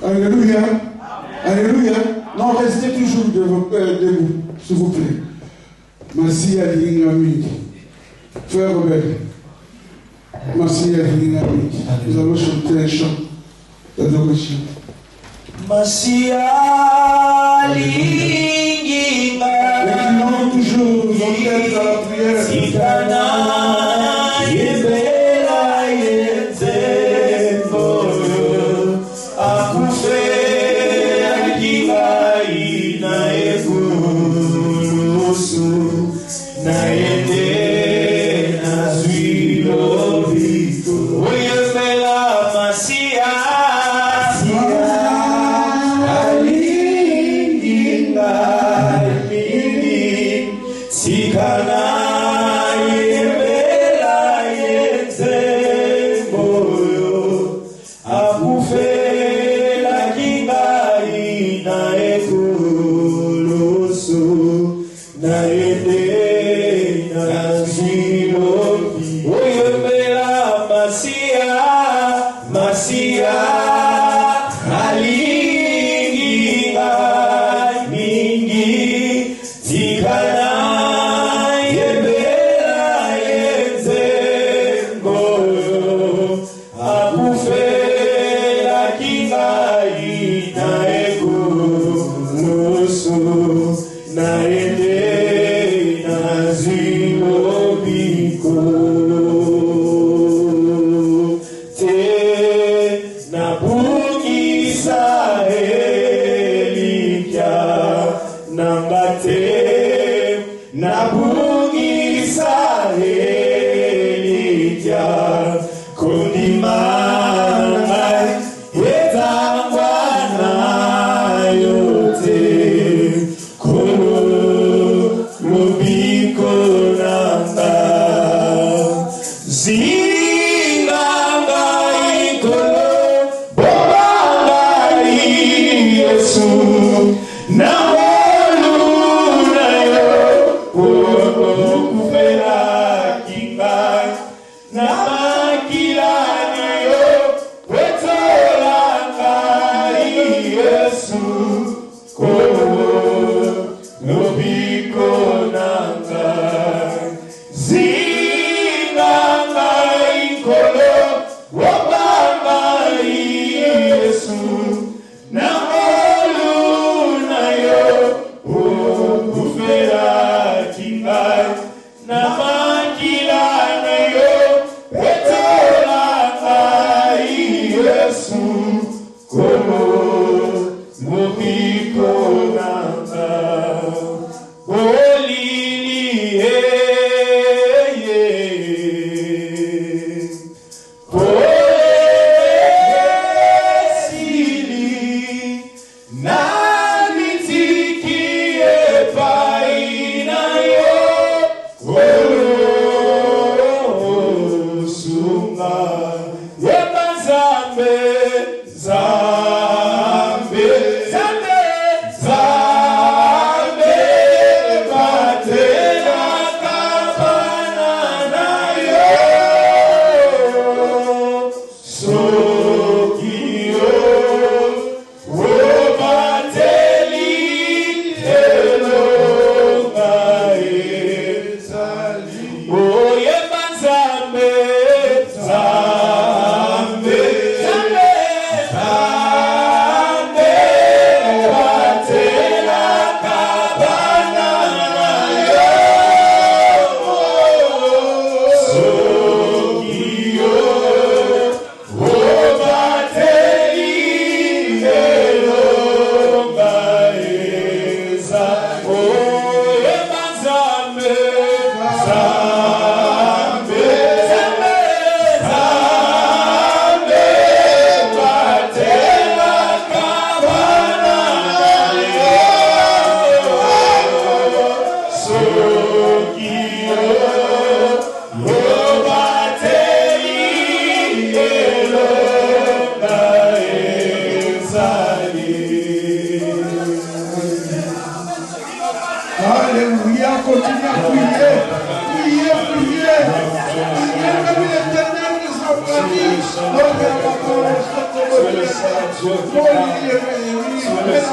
Alléluia. Alléluia. Non, restez toujours debout, s'il vous plaît. Merci à l'Ingami. Frère Robert. Merci à l'Ingami. Nous allons chanter un chant d'adoration. Merci à l'Ingami. Inclinons toujours nos têtes à la prière. Sikana yebela yenzembo akufe akigai na ekulusu na ende na zwilo vito oyebela masia alinginga mingi sikana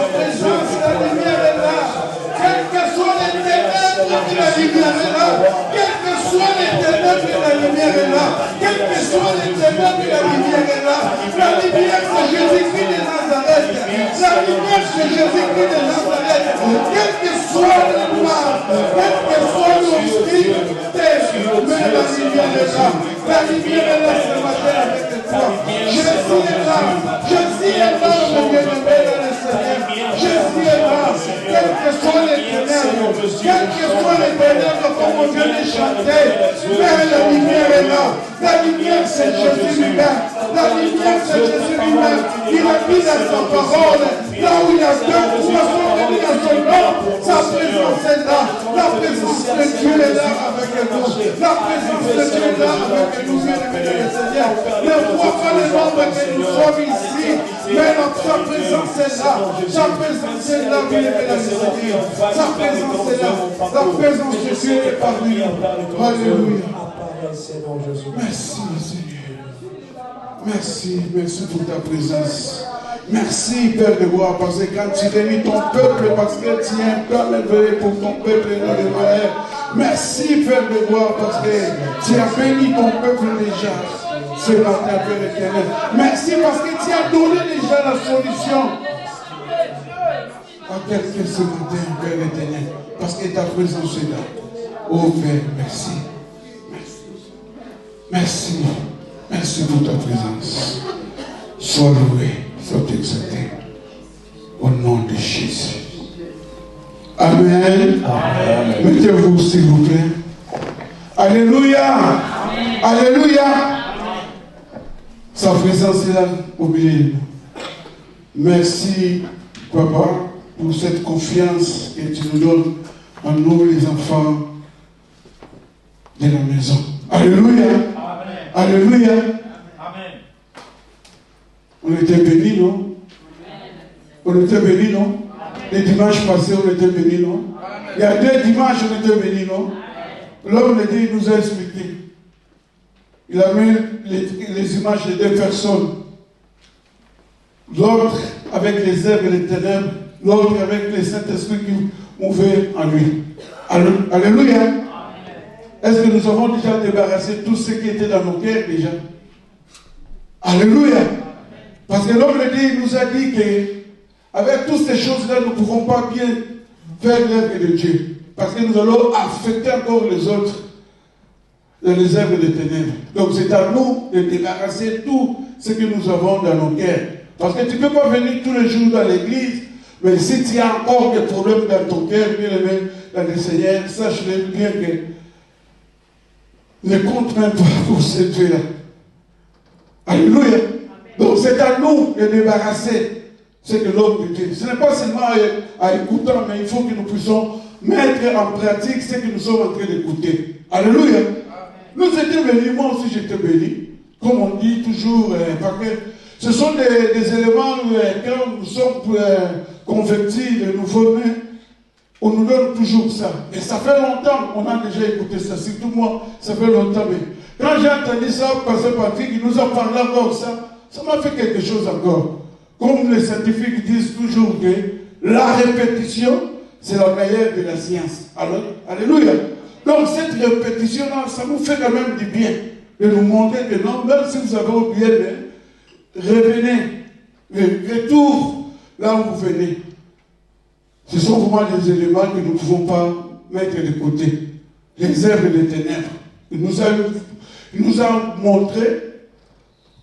présence, la lumière est là. Quelles que soient les ténèbres, la lumière est là. Quelles que soient les ténèbres, la lumière est là. Quelles que soient les ténèbres, la lumière est là. La lumière, c'est Jésus-Christ de Nazareth. La lumière, c'est Jésus-Christ de Nazareth. Quel que soit le noir, quel que soit l'obscurité, mais la lumière est là. La lumière est là ce matin avec toi. Jésus est là. Jésus est là, mon bien-aimé dans le Seigneur. Jésus est là. Quelles que soient les ténèbres, quelles que soient les ténèbres, comme on vient de chanter, mais la lumière est là. La lumière, c'est Jésus lui-même. La lumière, c'est Jésus lui-même. Il a dit dans sa parole, là où il y a deux poissons réunis dans son nom, sa présence est là. La présence de Dieu est là avec nous. La présence de Dieu est là avec nous, bien-aimés dans le Seigneur. Ne vois pas les membres que nous sommes ici, mais sa présence est là. Sa présence est là, bien-aimés dans le Seigneur. Sa présence est là. La présence de Dieu est parmi nous. Alléluia. Merci, Seigneur. Merci, merci pour ta présence. Merci, Père de gloire, parce que quand tu bénis ton peuple, parce que tu es un cœur élevé pour ton peuple et le frère. Merci, Père de gloire, parce que tu as béni ton peuple déjà ce matin, Père éternel. Merci parce que tu as donné déjà la solution à quelqu'un ce matin, Père éternel, parce que ta présence est là. Oh Père, merci. Merci. Merci pour ta présence. Sois loué, sois exalté. Au nom de Jésus. Amen. Amen. Mettez-vous, s'il vous plaît. Alléluia. Amen. Alléluia. Sa présence est là au milieu de nous. Merci, Papa, pour cette confiance que tu nous donnes en nous, les enfants de la maison. Alléluia. Amen. Alléluia. Amen. On était bénis, non? Amen. On était bénis, non? Amen. Les dimanches passés, on était bénis, non? Amen. Il y a 2 dimanches, on était bénis, non? L'homme il nous a expliqué. Il a mis les images de 2 personnes. L'autre avec les œuvres et les ténèbres, l'autre avec le Saint-Esprit qui mouvait en lui. Alléluia. Est-ce que nous avons déjà débarrassé tout ce qui était dans nos cœurs déjà? Alléluia. Parce que l'homme il nous a dit qu'avec toutes ces choses-là, nous ne pouvons pas bien faire l'œuvre de Dieu. Parce que nous allons affecter encore les autres dans les œuvres des ténèbres. Donc c'est à nous de débarrasser tout ce que nous avons dans nos cœurs. Parce que tu ne peux pas venir tous les jours dans l'église, mais si tu as encore des problèmes dans ton cœur, bien aimé, dans le Seigneur, sache-le bien que ne compte même pas pour ce Dieu-là. Alléluia. Donc c'est à nous de débarrasser ce que l'homme de Dieu. Ce n'est pas seulement à écouter, mais il faut que nous puissions mettre en pratique ce que nous sommes en train d'écouter. Alléluia. Nous étions bénis, moi aussi j'étais béni. Comme on dit toujours, parce que ce sont des éléments quand nous sommes convertis, de nouveau-nés, on nous donne toujours ça. Et ça fait longtemps qu'on a déjà écouté ça. Surtout moi, ça fait longtemps. Mais quand j'ai entendu ça, Pasteur Patrick, il nous a parlé encore ça m'a fait quelque chose encore. Comme les scientifiques disent toujours que la répétition, c'est la meilleure de la science. Alors, alléluia. Donc cette répétition-là, ça nous fait quand même du bien. De nous montrer que non, même si vous avez oublié, revenez. Retour là où vous venez. Ce sont vraiment des éléments que nous ne pouvons pas mettre de côté. Les œuvres des ténèbres. Il nous a montré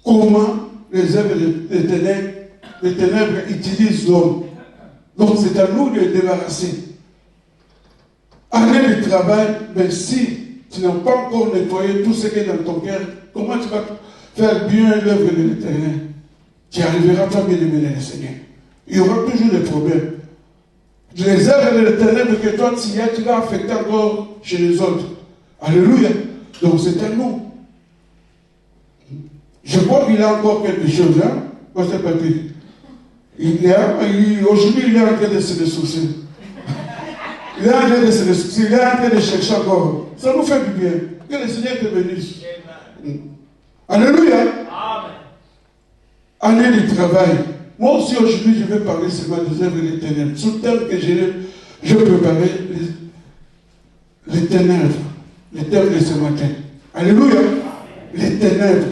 comment les œuvres des ténèbres utilisent l'homme. Donc c'est à nous de les débarrasser. Année de travail, mais si tu n'as pas encore nettoyé tout ce qui est dans ton cœur, comment tu vas faire bien l'œuvre de l'Éternel? Tu n'arriveras pas bien aimé le Seigneur. Il y aura toujours des problèmes. Les œuvres de l'Éternel que toi tu y as, tu vas affecter encore chez les autres. Alléluia. Donc c'est à nous. Je crois qu'il y a encore quelque chose, hein, Pasteur Patrick. Aujourd'hui, il est en train de se ressourcer. Il est en train de se ressourcer. Il est en train de chercher encore. Ça nous fait du bien. Que le Seigneur te bénisse. Alléluia. Amen. Année de travail. Moi aussi, aujourd'hui, je vais parler seulement des œuvres des ténèbres. Sous le thème que je préparais, les ténèbres. Les thèmes de ce matin. Alléluia. Les ténèbres.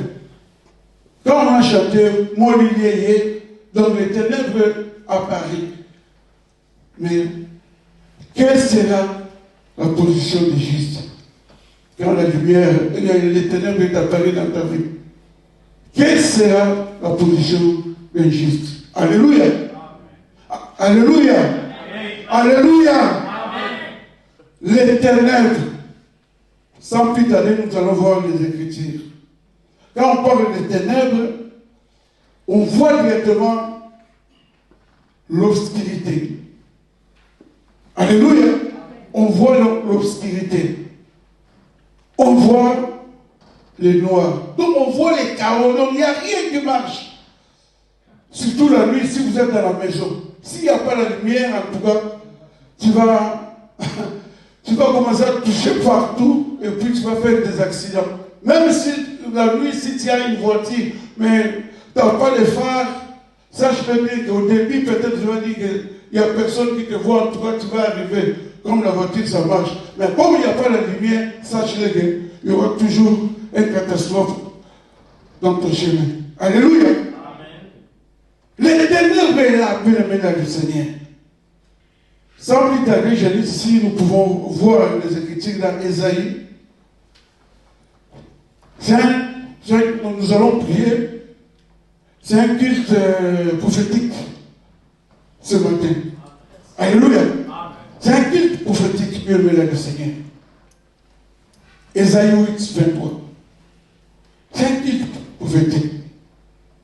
Quand on a chanté Mon lilier, donc les ténèbres apparaissent. Mais quelle sera la position des justes quand la lumière, les ténèbres est apparu dans ta vie? Quelle sera la position des justes? Alléluia. Alléluia. Alléluia. Les ténèbres. Sans plus tarder, nous allons voir les Écritures. Quand on parle des ténèbres, on voit directement l'obscurité. Alléluia. On voit l'obscurité. On voit les noirs. Donc on voit les chaos. Donc il n'y a rien qui marche. Surtout la nuit, si vous êtes dans la maison. S'il n'y a pas la lumière, en tout cas, tu vas commencer à toucher partout et puis tu vas faire des accidents. Même si la nuit, si tu as une voiture, mais tu n'as pas de phare, sache-le bien qu'au début, peut-être tu vas dire qu'il n'y a personne qui te voit, en tout cas tu vas arriver. Comme la voiture, ça marche. Mais comme il n'y a pas la lumière, sache-le qu'il y aura toujours une catastrophe dans ton chemin. Alléluia. Amen. Les ténèbres est là, bien du Seigneur. Sans plus tarder, j'ai dit ici, nous pouvons voir les Écritures dans Ésaïe. Nous allons prier. C'est un culte prophétique ce matin. Alléluia. C'est un culte prophétique, bien aimé le Seigneur. Ésaïe 8, 23. C'est un culte prophétique.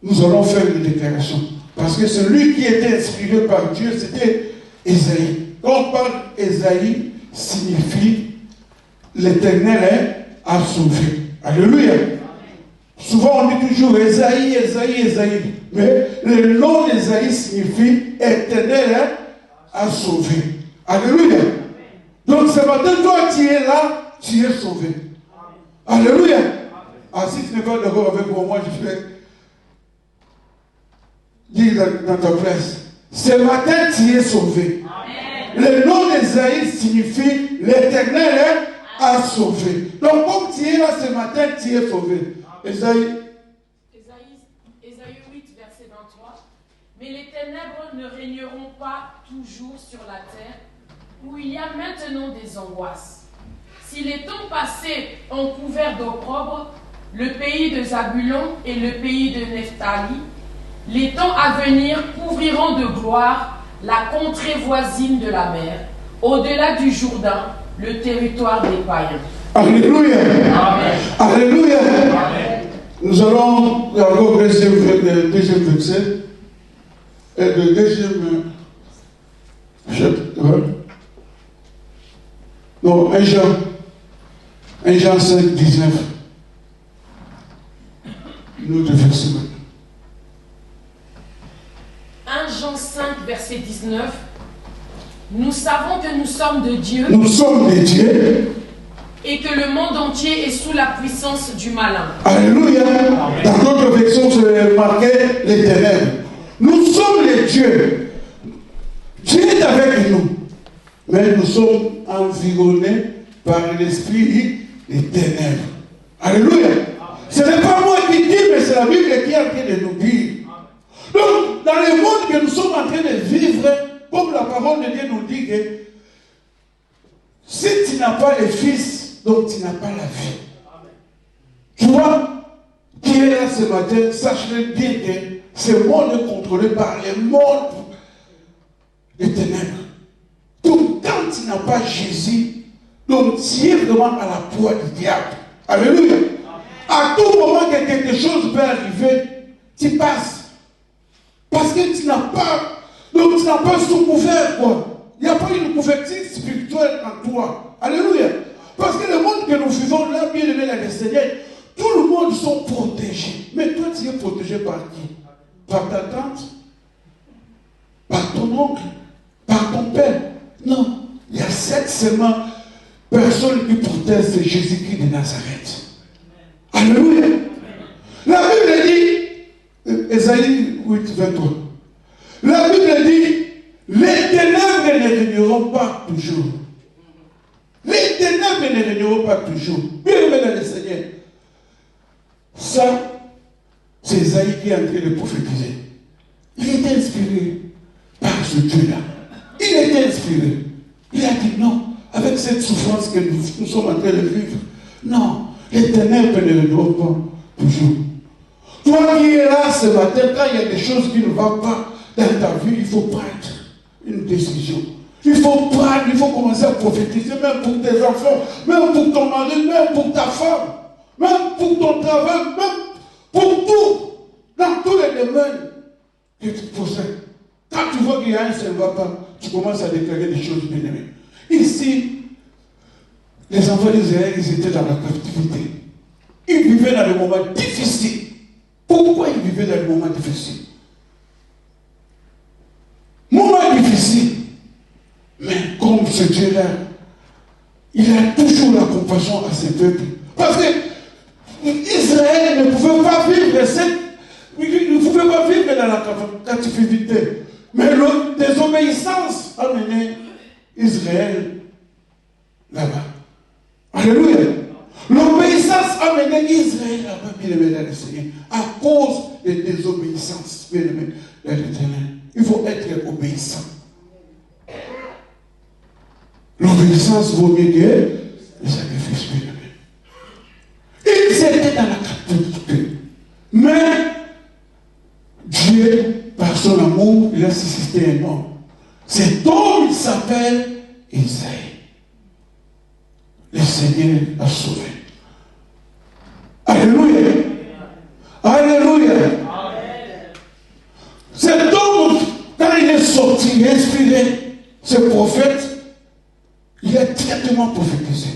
Nous allons faire une déclaration. Parce que celui qui était inspiré par Dieu, c'était Ésaïe. Quand on parle Ésaïe, signifie l'Éternel a sauvé. Alléluia. Souvent on dit toujours Ésaïe, Ésaïe, Ésaïe. Mais le nom d'Ésaïe signifie Éternel a sauvé. Alléluia. Donc ce matin, toi tu es là, tu es sauvé. Alléluia. Ah, si tu n'es pas d'accord avec moi, je vais dire dans ta place. Ce matin, tu es sauvé. Le nom d'Ésaïe signifie l'Éternel a sauvé. Donc, comme tu es là ce matin, tu es sauvé. Ésaïe 8, verset 23. Mais les ténèbres ne régneront pas toujours sur la terre, où il y a maintenant des angoisses. Si les temps passés ont couvert d'opprobre le pays de Zabulon et le pays de Nephtali, les temps à venir couvriront de gloire la contrée voisine de la mer, au-delà du Jourdain, le territoire des païens. Alléluia. Amen. Alléluia. Amen. Nous allons encore le deuxième verset et le deuxième chapitre. Non, 1 Jean 5, 19. Nous devons verset. 1 Jean 5, verset 19. Nous savons que nous sommes de Dieu. Nous sommes de Dieu. Et que le monde entier est sous la puissance du malin. Alléluia. Dans d'autres versions, c'est marqué les ténèbres. Nous sommes les dieux. Dieu est avec nous. Mais nous sommes environnés par l'esprit des ténèbres. Alléluia. Ce n'est pas moi qui dis, mais c'est la Bible qui est en train de nous dire. Donc, dans le monde que nous sommes en train de vivre, comme la parole de Dieu nous dit que si tu n'as pas le Fils, donc tu n'as pas la vie. Tu vois, qui est là ce matin, sache-le bien que ce monde est contrôlé par le monde des ténèbres. Donc, quand tu n'as pas Jésus, donc tu es vraiment à la proie du diable. Alléluia. À tout moment que quelque chose peut arriver, tu passes. Parce que tu n'as pas, donc tu n'as pas sous couvert, quoi. Il n'y a pas une couverture spirituelle en toi. Alléluia. Parce que le monde que nous vivons là, bien aimé la Seigneur, tout le monde sont protégés. Mais toi, tu es protégé par qui? Par ta tante? Par ton oncle? Par ton père? Non. Il y a 7 seulement personnes qui protègent, c'est Jésus-Christ de Nazareth. Alléluia. La Bible dit, Ésaïe 8, 23. Bible dit, les ténèbres ne régneront pas toujours. Les ténèbres ne régneront pas toujours. Bien aimé dans le Seigneur. Ça, c'est Isaïe qui est en train de prophétiser. Il était inspiré par ce Dieu-là. Il était inspiré. Il a dit non, avec cette souffrance que nous sommes en train de vivre, non, les ténèbres ne régneront pas toujours. Toi qui es là ce matin, quand il y a des choses qui ne vont pas dans ta vie, il faut prendre une décision. Il faut commencer à prophétiser, même pour tes enfants, même pour ton mari, même pour ta femme, même pour ton travail, même pour tout, dans tous les domaines que tu possèdes. Quand tu vois qu'il y a un seul va pas, tu commences à déclarer des choses bien-aimées. Ici, les enfants d'Israël, ils étaient dans la captivité. Ils vivaient dans des moments difficiles. Pourquoi ils vivaient dans des moments difficiles? Moments difficiles. Mais comme ce Dieu-là, il a toujours la compassion à ses peuples. Parce que Israël ne pouvait pas vivre dans la captivité. Mais la désobéissance a mené Israël là-bas. Alléluia. L'obéissance a mené Israël là-bas, bien aimé dans le Seigneur, à cause de désobéissance, bien aimé dans l'Éternel. Il faut être obéissant. L'obéissance vaut mieux que le sacrifice, bien aimé. Ils étaient dans la captivité. Mais Dieu, par son amour, il a suscité un homme. Cet homme, il s'appelle Isaïe. Le Seigneur a sauvé. Alléluia. Alléluia. Cet homme, quand il est sorti, inspiré, ce prophète, il a directement prophétisé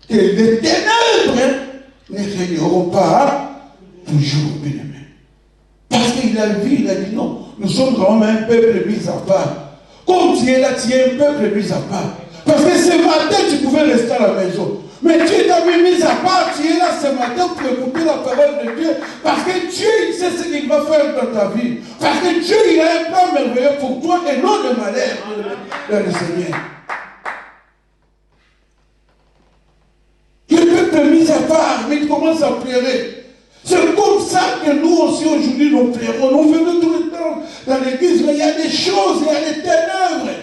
que les ténèbres ne régneront pas toujours, bien aimé. Parce qu'il a vu, il a dit non, nous sommes vraiment un peuple mis à part. Comme tu es là, tu es un peuple mis à part. Parce que ce matin, tu pouvais rester à la maison. Mais Dieu t'a mis à part, tu es là ce matin pour écouter la parole de Dieu. Parce que Dieu, il sait ce qu'il va faire dans ta vie. Parce que Dieu, il a un plan merveilleux pour toi et non de malheur dans le Seigneur. Le peuple mis à part, mais il commence à pleurer. C'est comme ça que nous aussi aujourd'hui nous pleurons. Nous venons tout le temps dans l'église, mais il y a des choses, il y a des ténèbres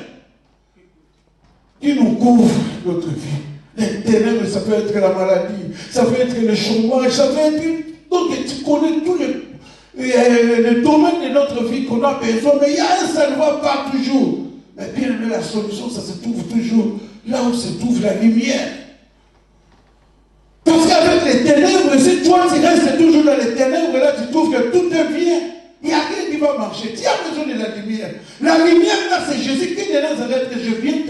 qui nous couvrent notre vie. Les ténèbres, ça peut être la maladie, ça peut être le chômage, ça peut être... Donc tu connais tous les domaines de notre vie qu'on a besoin, mais il y a un, ça ne va pas toujours. Mais bien aimé, la solution, ça se trouve toujours là où se trouve la lumière. Parce qu'avec les ténèbres, si toi tu restes toujours dans les ténèbres, là tu trouves que tout est bien. Il n'y a rien qui va marcher. Tu as besoin de la lumière. La lumière, là, c'est Jésus qui est là, que je viens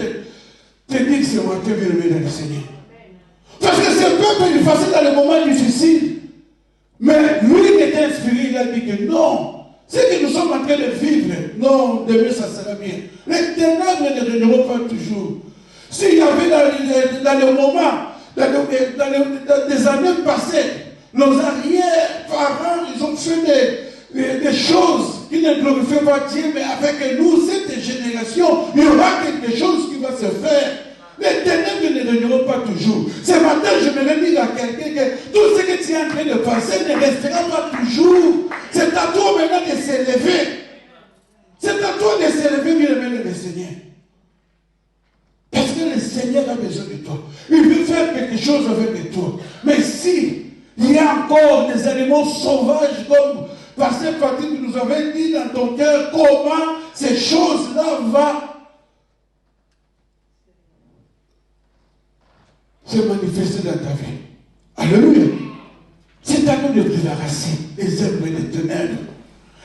te dire que c'est moi qui viens lever dans le Seigneur. Parce que ce peuple, il passait dans les moments difficiles. Mais lui, il était inspiré, il a dit que non. Ce que nous sommes en train de vivre, non, demain ça sera bien. Les ténèbres ne régneront pas toujours. S'il y avait dans les moments, dans des années passées, nos arrière-parents, ils ont fait des choses qui ne glorifient pas Dieu, mais avec nous, cette génération, il y aura quelque chose qui va se faire. Les ténèbres ne régneront pas toujours. Ce matin, je me dis à quelqu'un que tout ce que tu es en train de passer ne restera pas toujours. C'est à toi maintenant de s'élever. C'est à toi de s'élever, bien aimé le Seigneur. Parce que le Seigneur a besoin de toi. Il veut faire quelque chose avec toi. Mais si il y a encore des animaux sauvages comme Pasteur Patrick nous avait dit dans ton cœur comment ces choses-là vont se manifester dans ta vie. Alléluia. C'est à nous de débarrasser les œuvres des ténèbres.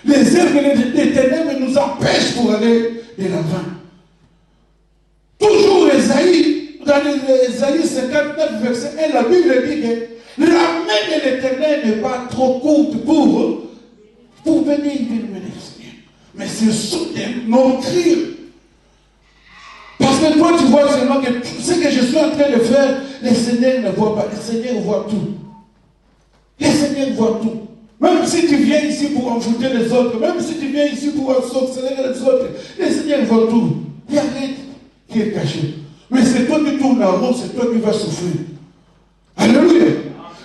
Les œuvres des ténèbres nous empêchent pour aller de l'avant. Toujours Esaïe, dans Esaïe 59, verset 1, la Bible dit que la main de l'Éternel n'est pas trop courte pour venir Seigneur. Mais c'est soudain, nos cris. Parce que toi, tu vois seulement que ce que je suis en train de faire, le Seigneur ne voit pas. Le Seigneur voit tout. Le Seigneur voit tout. Même si tu viens ici pour envoûter les autres, même si tu viens ici pour sorceler les autres, retour. Il n'y a rien qui est caché. Mais c'est toi qui tournes en rond, c'est toi qui vas souffrir. Alléluia.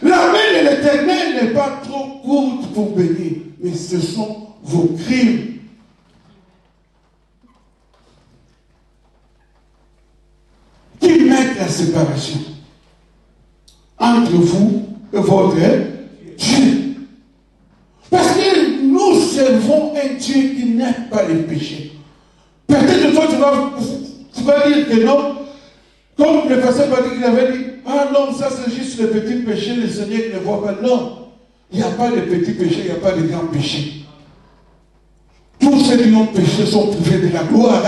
La main de l'Éternel n'est pas trop courte pour bénir, mais ce sont vos crimes qui mettent la séparation entre vous et votre Dieu. Parce que nous servons un Dieu qui n'aime pas les péchés. Peut-être que toi tu vas dire que non, comme le pasteur Patrick avait dit, ah non, ça c'est juste le petit péché, le Seigneur ne voit pas. Non, il n'y a pas de petits péchés, il n'y a pas de grands péchés. Tous ceux qui ont péché sont privés de la gloire,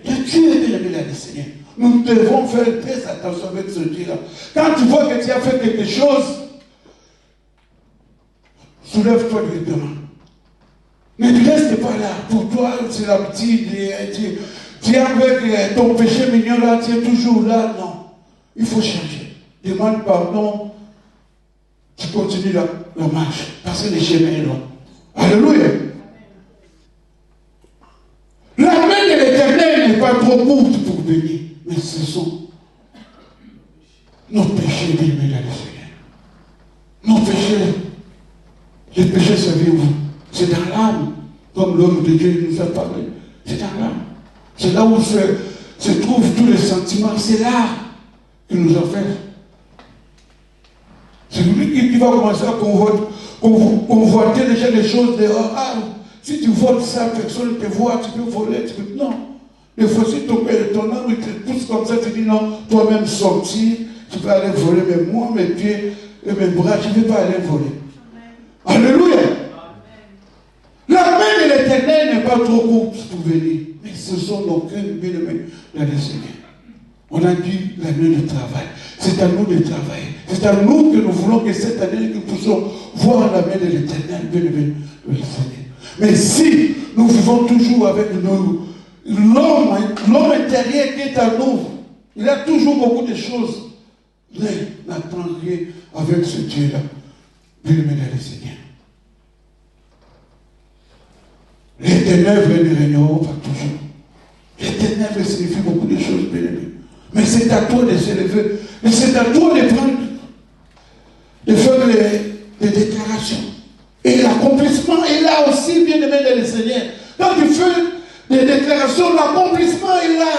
de Dieu et de la du Seigneur. Nous devons faire très attention avec ce Dieu-là. Quand tu vois que tu as fait quelque chose, soulève-toi directement. Ne reste pas là. Pour toi, c'est la petite. Tu es avec ton péché mignon là, tu es toujours là. Non. Il faut changer. Demande pardon. Tu continues la marche. Parce que le chemin est long. Alléluia. La main de l'Éternel n'est pas trop courte pour bénir. Mais ce sont nos péchés, bien aimés dans le Seigneur. Nos péchés. Les péchés, savez-vous, c'est dans l'âme. Comme l'homme de Dieu nous a parlé. C'est dans l'âme. C'est là où se trouvent tous les sentiments. C'est là qu'il nous a fait. C'est lui qui va commencer à convoiter déjà les choses dehors. Ah, si tu voles ça, personne ne te voit, tu peux voler. Tu peux... Non. Des fois, si ton âme te pousse comme ça, tu dis non, toi-même sortir, tu peux aller voler, mais moi, mes pieds et mes bras, je ne vais pas aller voler. Alléluia. La main de l'Éternel n'est pas trop courte pour venir, mais ce sont nos cœurs bien-aimés dans le Seigneur. On a dit l'année du travail. C'est à nous de travailler. C'est à nous que nous voulons que cette année, nous puissions voir la main de l'Éternel bien-aimé dans le Seigneur. Mais si nous vivons toujours avec l'homme intérieur qui est à nous, il a toujours beaucoup de choses. Mais n'attend rien avec ce Dieu-là. Bien-aimé dans le Seigneur. Les ténèbres ne régneront pas toujours. Les ténèbres signifient beaucoup de choses, bien-aimés. Mais c'est à toi de se lever. Mais c'est à toi de prendre, de faire les déclarations. Et l'accomplissement est là aussi, bien-aimé dans le Seigneur. Quand tu fais des déclarations, l'accomplissement est là.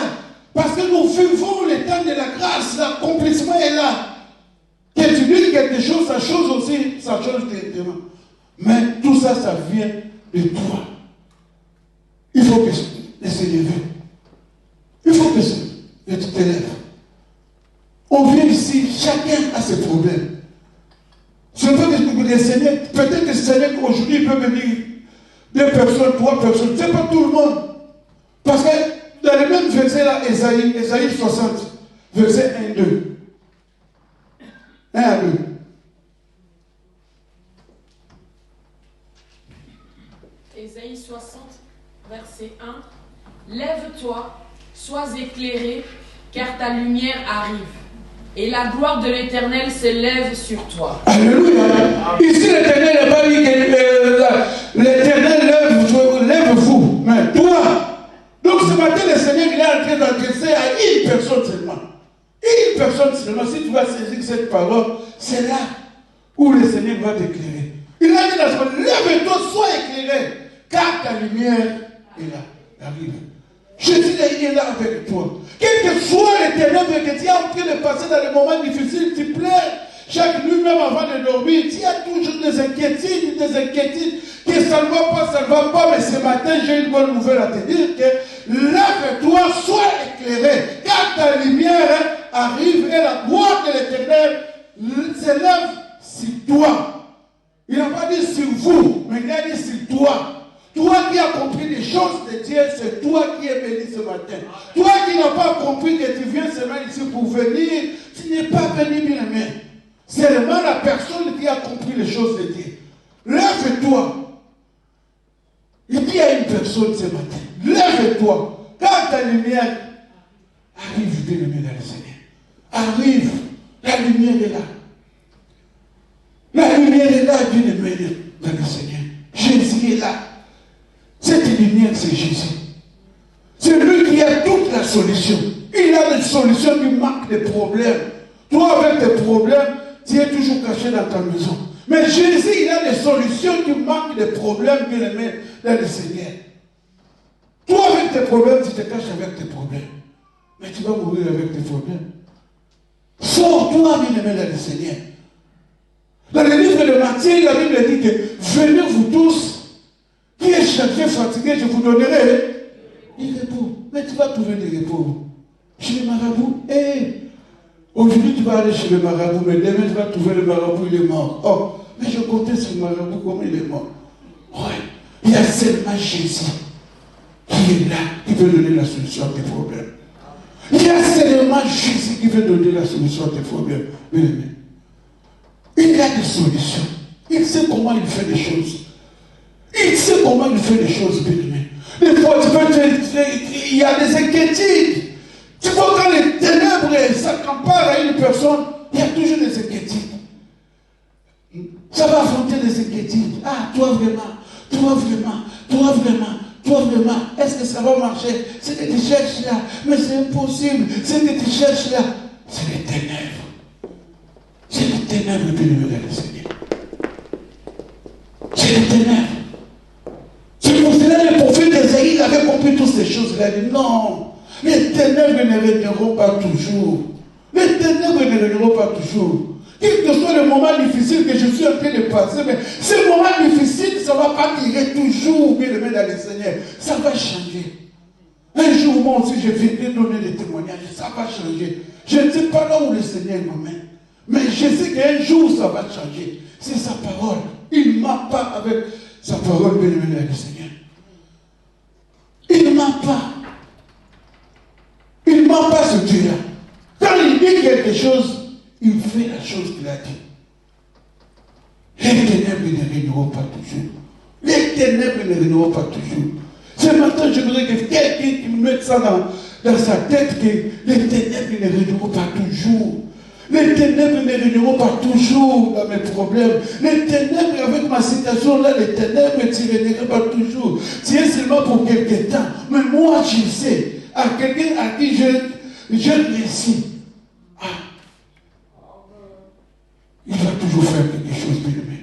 Parce que nous vivons le temps de la grâce, l'accomplissement est là. Que tu dis quelque chose, ça change aussi, ça change directement. Mais tout ça, ça vient de toi. Il faut que tu te lèves. Il faut que tu te lèves. On vient ici, chacun a ses problèmes. C'est pas que le Seigneur, peut-être que le Seigneur aujourd'hui peut venir 2 personnes, 3 personnes, c'est pas tout le monde. Parce que dans le même verset là, Ésaïe 60, verset 1, 2. 1 à 2. Ésaïe 60, verset 1. Lève-toi, sois éclairé, car ta lumière arrive. Et la gloire de l'Éternel s'élève sur toi. Alléluia. Ici, l'Éternel n'a pas dit que l'Éternel lève-vous, mais toi. Donc ce matin, le Seigneur il est en train d'adresser à une personne seulement. Une personne seulement. Si tu vas saisir cette parole, c'est là où le Seigneur va t'éclairer. Il a dit dans ce moment, lève-toi, sois éclairé, car ta lumière est là. Arrive. Jésus est là avec toi. Quel que soit les ténèbres que tu es en train de passer dans les moments difficiles, tu pleures. Chaque nuit, même avant de dormir, tu as toujours des inquiétudes, que ça ne va pas, mais ce matin, j'ai une bonne nouvelle à te dire, que lève-toi, sois éclairé, car ta lumière arrive et la gloire de l'Éternel s'élève sur toi. Il n'a pas dit sur vous, mais il a dit sur toi. Toi qui as compris les choses de Dieu, c'est toi qui es béni ce matin. Toi qui n'as pas compris que tu viens seulement ici pour venir, tu n'es pas venu bien aimé. C'est seulement la personne qui a compris les choses de Dieu. Lève-toi. Il dit à une personne ce matin, lève-toi, car ta lumière arrive, bien aimé dans le Seigneur. Arrive, la lumière est là. La lumière est là, bien aimé dans le Seigneur. Jésus est là. Cette lumière, c'est Jésus. C'est lui toute la solution. Il a des solutions qui marquent des problèmes. Toi, avec tes problèmes, tu es toujours caché dans ta maison. Mais Jésus, il a des solutions qui marquent des problèmes qu'il aimait dans le Seigneur. Toi, avec tes problèmes, tu te caches avec tes problèmes. Mais tu vas mourir avec tes problèmes. Sors-toi, bien-aimé, dans le Seigneur. Dans le livre de Matthieu, la Bible dit que venez vous tous, qui est chargé, fatigué, je vous donnerai du repos. Mais tu vas trouver du repos chez le marabout. Aujourd'hui, tu vas aller chez le marabout, mais demain, tu vas trouver le marabout, il est mort. Oh, mais je comptais sur le marabout, comment il est mort. Ouais. Il y a seulement Jésus qui est là, qui veut donner la solution à tes problèmes. Il y a seulement Jésus qui veut donner la solution à tes problèmes. Il a des solutions. Il sait comment il fait les choses. Il sait comment il fait les choses, bien-aimé. Des fois, il y a des inquiétudes. Tu vois, quand les ténèbres s'accaparent à une personne, il y a toujours des inquiétudes. Ça va affronter des inquiétudes. Ah, toi vraiment, est-ce que ça va marcher? Ce que tu cherches là, mais c'est impossible. Ce que tu cherches là, c'est les ténèbres. C'est les ténèbres que nous le Seigneur. C'est les ténèbres. C'est pour cela que le prophète Esaïe avait compris toutes ces choses-là. Il dit non, les ténèbres ne régneront pas toujours. Les ténèbres ne régneront pas toujours. Quel que soit le moment difficile que je suis en train de passer, mais ce moment difficile, ça ne va pas durer toujours, bien aimé dans le Seigneur. Ça va changer. Un jour, moi aussi, je viendrai donner des témoignages. Ça va changer. Je ne sais pas là où le Seigneur m'emmène. Mais je sais qu'un jour, ça va changer. C'est sa parole. Il ne ment pas avec sa parole, bien aimé dans le Seigneur. Il ne ment pas. Il ne ment pas, ce Dieu-là. Quand il dit quelque chose, il fait la chose qu'il a dit. Les ténèbres ne régneront pas toujours. Les ténèbres ne régneront pas toujours. Ce matin, je voudrais que quelqu'un qui me mette ça dans sa tête, que les ténèbres ne régneront pas toujours. Les ténèbres ne régneront pas toujours dans mes problèmes. Les ténèbres, avec ma situation là, les ténèbres ne régneront pas toujours. C'est seulement pour quelque temps. Mais moi, je sais, à quelqu'un à qui je réussis, il va toujours faire quelque chose, bien aimé.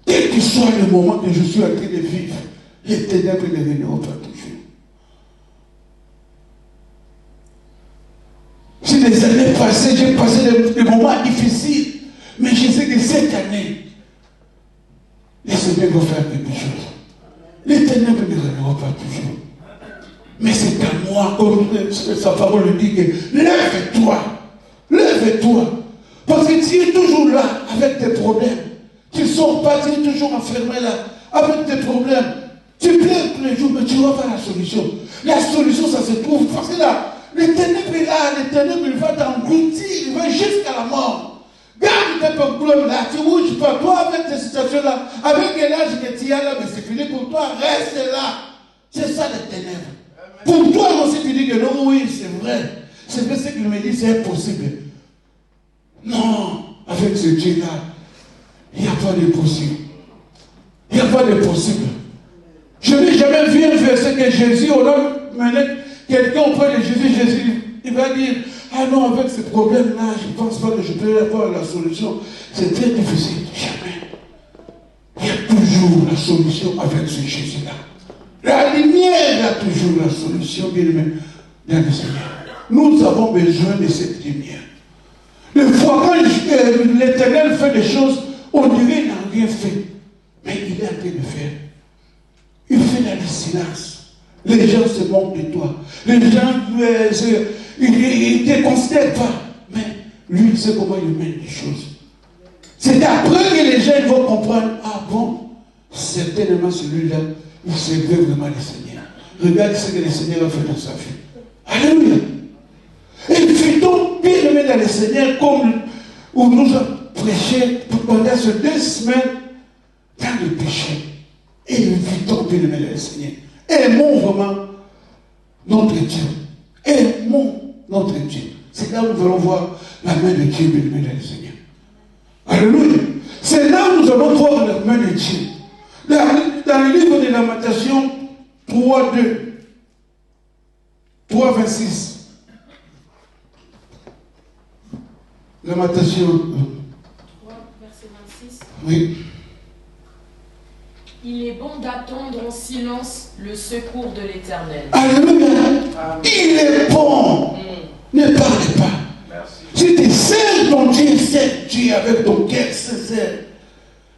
Quel que soit le moment que je suis en train de vivre, les ténèbres ne régneront pas toujours. Si les années passées, j'ai passé des moments difficiles, mais je sais que cette année, les Seigneur va faire quelque chose. Les ténèbres ne régneront pas toujours. Mais c'est à moi, comme sa parole le dit, que lève-toi, lève-toi. Parce que tu es toujours là avec tes problèmes. Tu ne sors pas, tu es toujours enfermé là avec tes problèmes. Tu pleures tous les jours, mais tu ne vois pas la solution. La solution, ça se trouve. Parce que là, les ténèbres est là, les ténèbres, il va t'engloutir, il va jusqu'à la mort. Garde tes problèmes là, tu ne bouges pas. Toi, avec tes situations là, avec l'âge que tu as là, mais c'est fini pour toi, reste là. C'est ça les ténèbres. Pour toi aussi, tu dis que non, oui, c'est vrai. C'est vrai ce qu'il me dit, c'est impossible. Non, avec ce Dieu-là, il n'y a pas de possible. Il n'y a pas de possible. Je n'ai jamais vu un verset que Jésus, on a mené quelqu'un auprès de Jésus, il va dire, ah non, avec ce problème-là, je ne pense pas que je peux avoir la solution. C'est très difficile. Jamais. Il y a toujours la solution avec ce Jésus-là. La lumière a toujours la solution, bien aimé, dans le Seigneur. Nous avons besoin de cette lumière. Des fois, quand l'Éternel fait des choses, on dirait qu'il n'a rien fait. Mais il est en train de faire. Il fait dans le silence. Les gens se moquent de toi. Les gens, ils ne te considèrent pas. Mais lui, il sait comment il mène les choses. C'est après que les gens vont comprendre, ah bon, certainement celui-là, il servait vraiment le Seigneur. Regarde ce que le Seigneur a fait dans sa vie. Alléluia. Et puis donc, bien aimé dans le Seigneur, comme où nous avons prêché pendant ces 2 semaines, dans le péché. Et invitons bien aimé dans le Seigneur. Aimons vraiment notre Dieu. Aimons notre Dieu. C'est là où nous allons voir la main de Dieu, bien aimé dans le Seigneur. Alléluia. C'est là où nous allons voir la main de Dieu. Dans le livre de Lamentations 3:2, 3, 26. Lamentation. 3, verset 26. Oui. Il est bon d'attendre en silence le secours de l'Éternel. Alléluia. Il est bon. Ne parlez pas. Si tu sers ton Dieu, sers Dieu avec ton cœur sincère.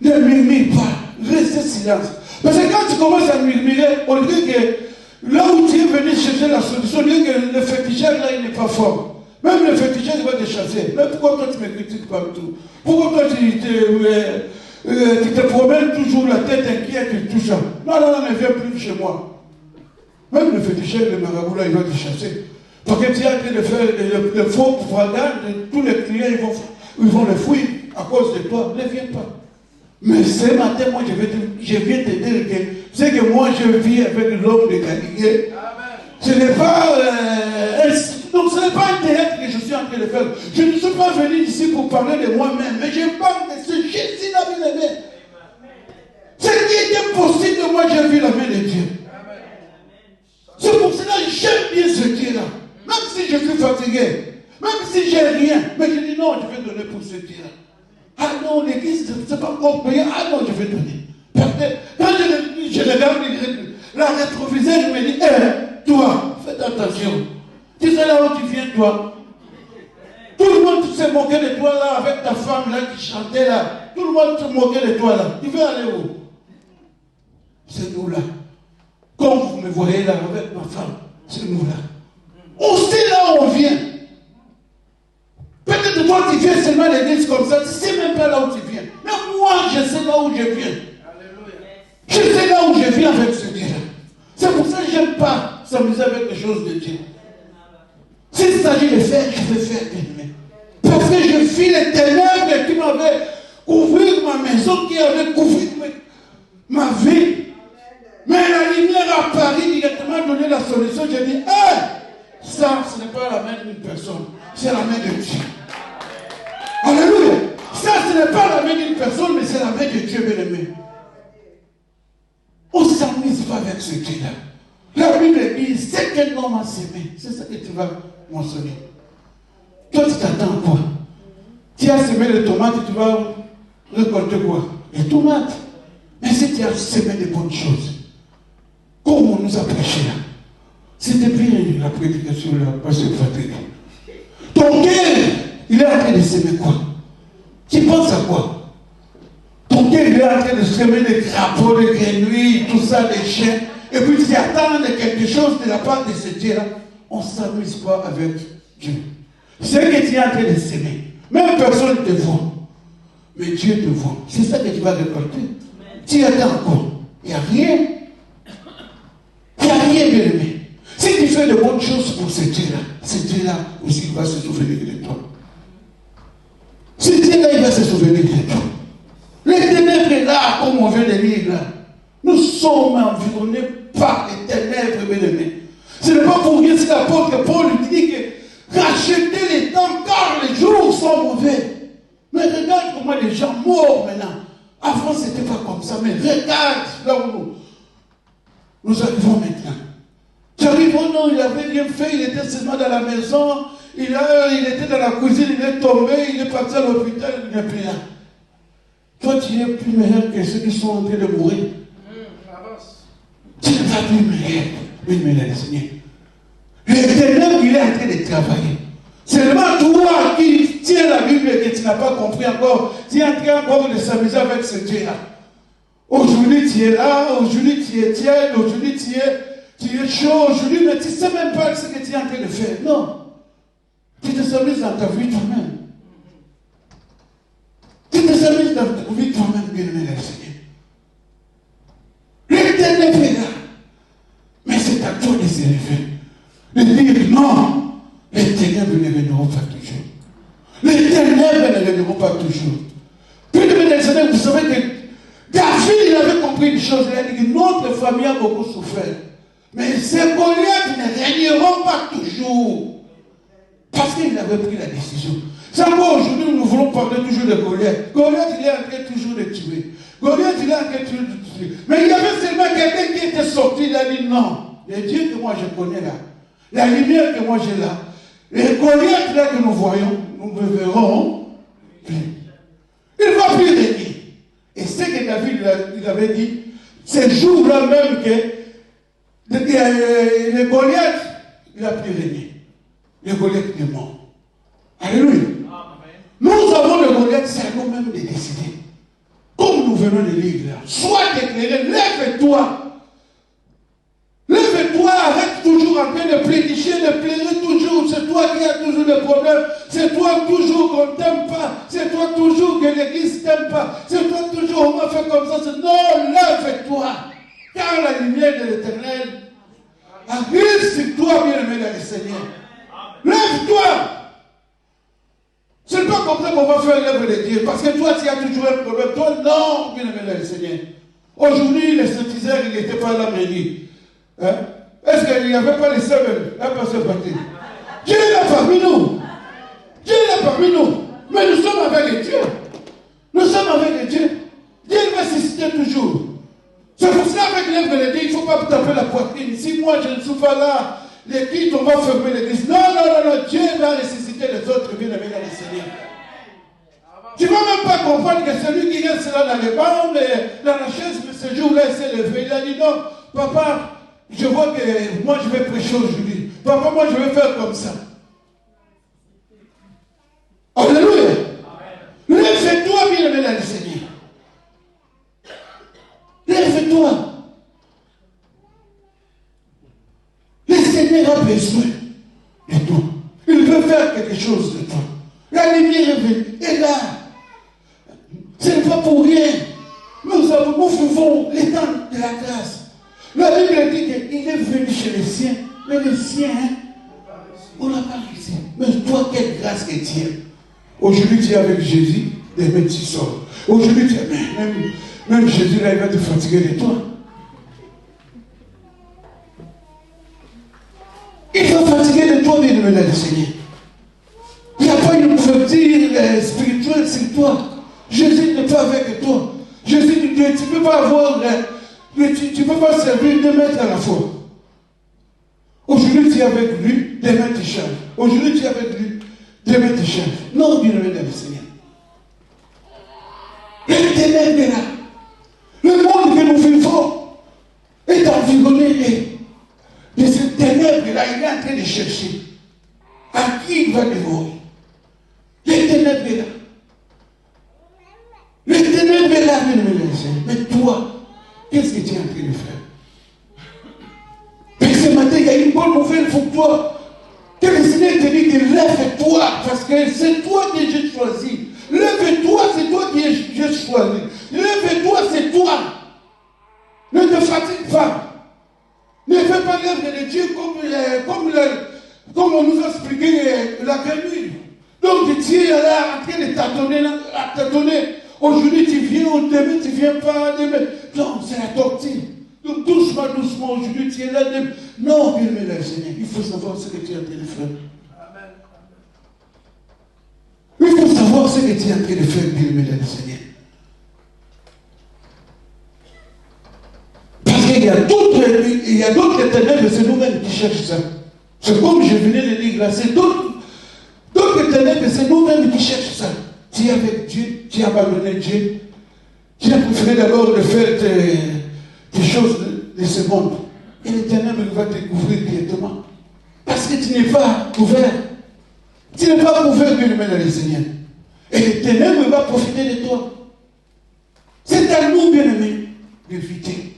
Ne murmure pas. Reste silence. Parce que quand tu commences à murmurer, on dit que là où tu es venu chercher la solution, on dit que le féticheur là, il n'est pas fort. Même le féticheur, il va te chasser. Mais pourquoi toi tu me critiques partout? Pourquoi toi tu te promènes toujours la tête inquiète et tout ça? Non, non, non, ne viens plus chez moi. Même le féticheur, le marabout là, il va te chasser. Parce que tu es en train de faire le faux propagande, tous les clients, ils vont le fuir à cause de toi. Ne viens pas. Mais ce matin, moi, je viens te dire que c'est que moi, je vis avec l'homme de Galilée. Ce n'est pas donc ce n'est pas un théâtre que je suis en train de faire. Je ne suis pas venu ici pour parler de moi-même, mais je parle de ce Jésus-là bien-aimé. Ce qui est impossible de moi, j'ai vu la main de Dieu. C'est pour cela que j'aime bien ce Dieu-là. Même si je suis fatigué, même si j'ai rien, mais je dis non, je vais donner pour ce Dieu-là. Ah non, l'église, c'est pas encore payé. Ah non, je vais donner. Quand je regarde la rétroviseur, je me dis, toi, fais attention. Tu sais là où tu viens, toi. Tout le monde s'est moqué de toi là, avec ta femme là qui chantait là. Tout le monde se moquait de toi là. Tu veux aller où? C'est nous là. Comme vous me voyez là, avec ma femme, c'est nous là. On sait là où on vient. Peut-être que toi tu viens seulement à l'église comme ça, tu ne sais même pas là où tu viens. Mais moi, je sais là où je viens. Je sais là où je viens avec ce Dieu-là. C'est pour ça que je n'aime pas s'amuser avec les choses de Dieu. S'il s'agit de faire, je vais faire bien. Parce que je vis les ténèbres qui m'avaient couvert ma maison, qui avaient couvert ma vie. Mais la lumière à Paris directement donné la solution. J'ai dit, ça, ce n'est pas la main d'une personne, c'est la main de Dieu. Alléluia. Ça, ce n'est pas la main d'une personne, mais c'est la main de Dieu, bien-aimé. On ne s'amuse pas avec ce Dieu-là. La Bible dit, c'est qu'un homme a semé. C'est ça que tu vas mentionner. Toi, tu t'attends à quoi? Tu as semé les tomates, tu vas récolter quoi? Les tomates. Mais si tu as semé des bonnes choses, comme on nous a prêché là, c'était bien la prédication là, parce que Patrick. Ton cœur, il est en train de semer quoi? Tu penses à quoi? Ton cœur, il est en train de semer des crapauds, des grenouilles, tout ça, des chiens. Et puis tu attends quelque chose de la part de ce Dieu-là. On ne s'amuse pas avec Dieu. C'est ce que tu es en train de s'aimer. Même personne ne te voit. Mais Dieu te voit. C'est ça que tu vas récolter. Tu attends encore. Il n'y a rien. Il n'y a rien, bien aimé. Si tu fais de bonnes choses pour ce Dieu-là aussi il va se souvenir de toi. Ce Dieu-là, il va se souvenir de toi. Les ténèbres là, comme on vient de lire là, nous sommes environnés par les ténèbres, bien aimés. Ce n'est pas pour rien si l'apôtre Paul dit que rachetez les temps car les jours sont mauvais. Mais regarde comment les gens morts maintenant. Avant, ce n'était pas comme ça. Mais regarde là où nous arrivons maintenant. Tu arrives, oh non, il avait rien fait, il était seulement dans la maison, il était dans la cuisine, il est tombé, il est parti à l'hôpital, il n'est plus là. Toi, tu es plus meilleur que ceux qui sont en train de mourir. Tu n'es pas plus meilleur, Seigneur. Le ténèbre, il est en train de travailler. Seulement toi qui tiens la Bible et que tu n'as pas compris encore, tu es en train encore de s'amuser avec ce Dieu-là. Aujourd'hui, tu es là, aujourd'hui, tu es tiède, aujourd'hui, tu es chaud, aujourd'hui, mais tu ne sais même pas ce que tu es en train de faire. Non. Tu te s'amuses dans ta vie toi-même. Tu te s'amuses dans ta vie toi-même, bien-aimé, Seigneur. Le ténèbre est là. Mais c'est à toi de s'élever. De dire non. Les ténèbres ne viendront pas toujours. Les ténèbres ne viendront pas toujours. Puis, vous savez que David, il avait compris une chose. Il a dit que notre famille a beaucoup souffert. Mais ces Goliaths ne régneront pas toujours. Parce qu'il avait pris la décision. C'est encore aujourd'hui, nous voulons parler toujours de Goliath. Goliath, il est en train toujours de tuer. Goliath, il est en train toujours de tuer. Mais il y avait seulement quelqu'un qui était sorti, il a dit non. Le Dieu que moi je connais là, La lumière que moi j'ai là, les Goliaths là que nous voyons, nous ne verrons plus. Il ne va plus régner. Et c'est que David il avait dit, ce jour-là même que les Goliaths, il a plus régné. Les Goliaths est mort. Alléluia. Nous avons le Goliath, c'est à nous-mêmes de décider. Comme nous venons de lire là, sois éclairé, lève-toi. Lève-toi, arrête toujours en train de plaidicher, de plaider toujours. C'est toi qui as toujours des problèmes. C'est toi toujours qu'on ne t'aime pas. C'est toi toujours que l'église ne t'aime pas. C'est toi toujours on m'a fait comme ça. Non, lève-toi. Car la lumière de l'éternel arrive sur toi, bien-aimé dans le Seigneur. Lève-toi. Ce n'est pas comme ça qu'on va faire l'œuvre de Dieu. Parce que toi, tu as toujours un problème. Toi, non, bien-aimé dans le Seigneur. Aujourd'hui, le synthétiseur, il n'était pas là, mais il hein? Est-ce qu'il n'y avait pas les semaines? La pasteur Patrick. Dieu est là parmi nous. Dieu est là parmi nous. Mais nous sommes avec les dieux. Nous sommes avec les dieux. Dieu va susciter toujours. C'est pour ça avec l'œuvre de Dieu, il ne faut pas taper la poitrine. Si moi je ne suis pas là, l'église, on va fermer l'église. Non, non, non, non. Dieu va ressusciter les autres bien-aimés dans le Seigneur. Tu ne vas même pas comprendre que celui qui reste là dans les bancs, dans la chaise, ce jour-là, il s'est levé. Il a dit non, papa. Je vois que moi je vais prêcher aujourd'hui. Papa, moi je vais faire comme ça. Alléluia. Lève-toi, bien-aimé dans le Seigneur. Lève-toi. Le Seigneur a besoin de toi. Il veut faire quelque chose de toi. La lumière est venue. Et là, ce n'est pas pour rien. Nous vivons les temps de la grâce. La Bible dit qu'il est venu chez les siens, mais les siens, on n'a pas réussi. Mais toi, quelle grâce que tu as. Aujourd'hui, tu es avec Jésus, demain tu sors. Aujourd'hui, tu es même Jésus, là, il va te fatiguer de toi. Il va fatiguer de toi, bien-aimé dans le Seigneur. Il n'y a pas une ouverture spirituelle sur toi. Jésus n'est pas avec toi. Jésus, tu ne peux pas avoir... Tu ne peux pas servir 2 mètres à la fois. Aujourd'hui, tu es avec lui, demain tu changes. Aujourd'hui, tu es avec lui, demain tu changes. Non, bien-aimé dans le Seigneur. Les ténèbres est là. Le monde que nous vivons est environné de ces ténèbres-là. Il est en train de chercher à qui il va dévorer. Les ténèbres est là. Les ténèbres est là, bien-aimé dans le Seigneur. Mais toi, qu'est-ce que tu es en train de faire? Et ce matin, il y a une bonne nouvelle pour toi. Que le Seigneur te dit que lève-toi, parce que c'est toi que j'ai choisi. Lève-toi, c'est toi qui j'ai choisi. Lève-toi, c'est toi. Ne te fatigue pas. Ne fais pas l'œuvre de Dieu comme on nous a expliqué la grenouille. Donc Dieu est là en train de t'attendre. Aujourd'hui tu viens, demain tu ne viens pas, demain. Non, c'est la tortue. Donc doucement, doucement, aujourd'hui tu es là. Non, bien aimé Seigneur, il faut savoir ce que tu es en train de faire. Il faut savoir ce que tu es en train de faire, bien aimé Seigneur. Parce qu'il y a d'autres ténèbres, c'est nous-mêmes qui cherchent ça. C'est comme je venais de dire là, c'est d'autres ténèbres, c'est nous-mêmes qui cherchent ça. Tu es avec Dieu, tu as abandonné Dieu. Tu as préféré d'abord de faire des choses de ce monde. Et les ténèbres vont te couvrir directement. Parce que tu n'es pas couvert. Tu n'es pas couvert, bien aimé dans le Seigneur. Et les ténèbres vont profiter de toi. C'est à nous, bien aimé, d'éviter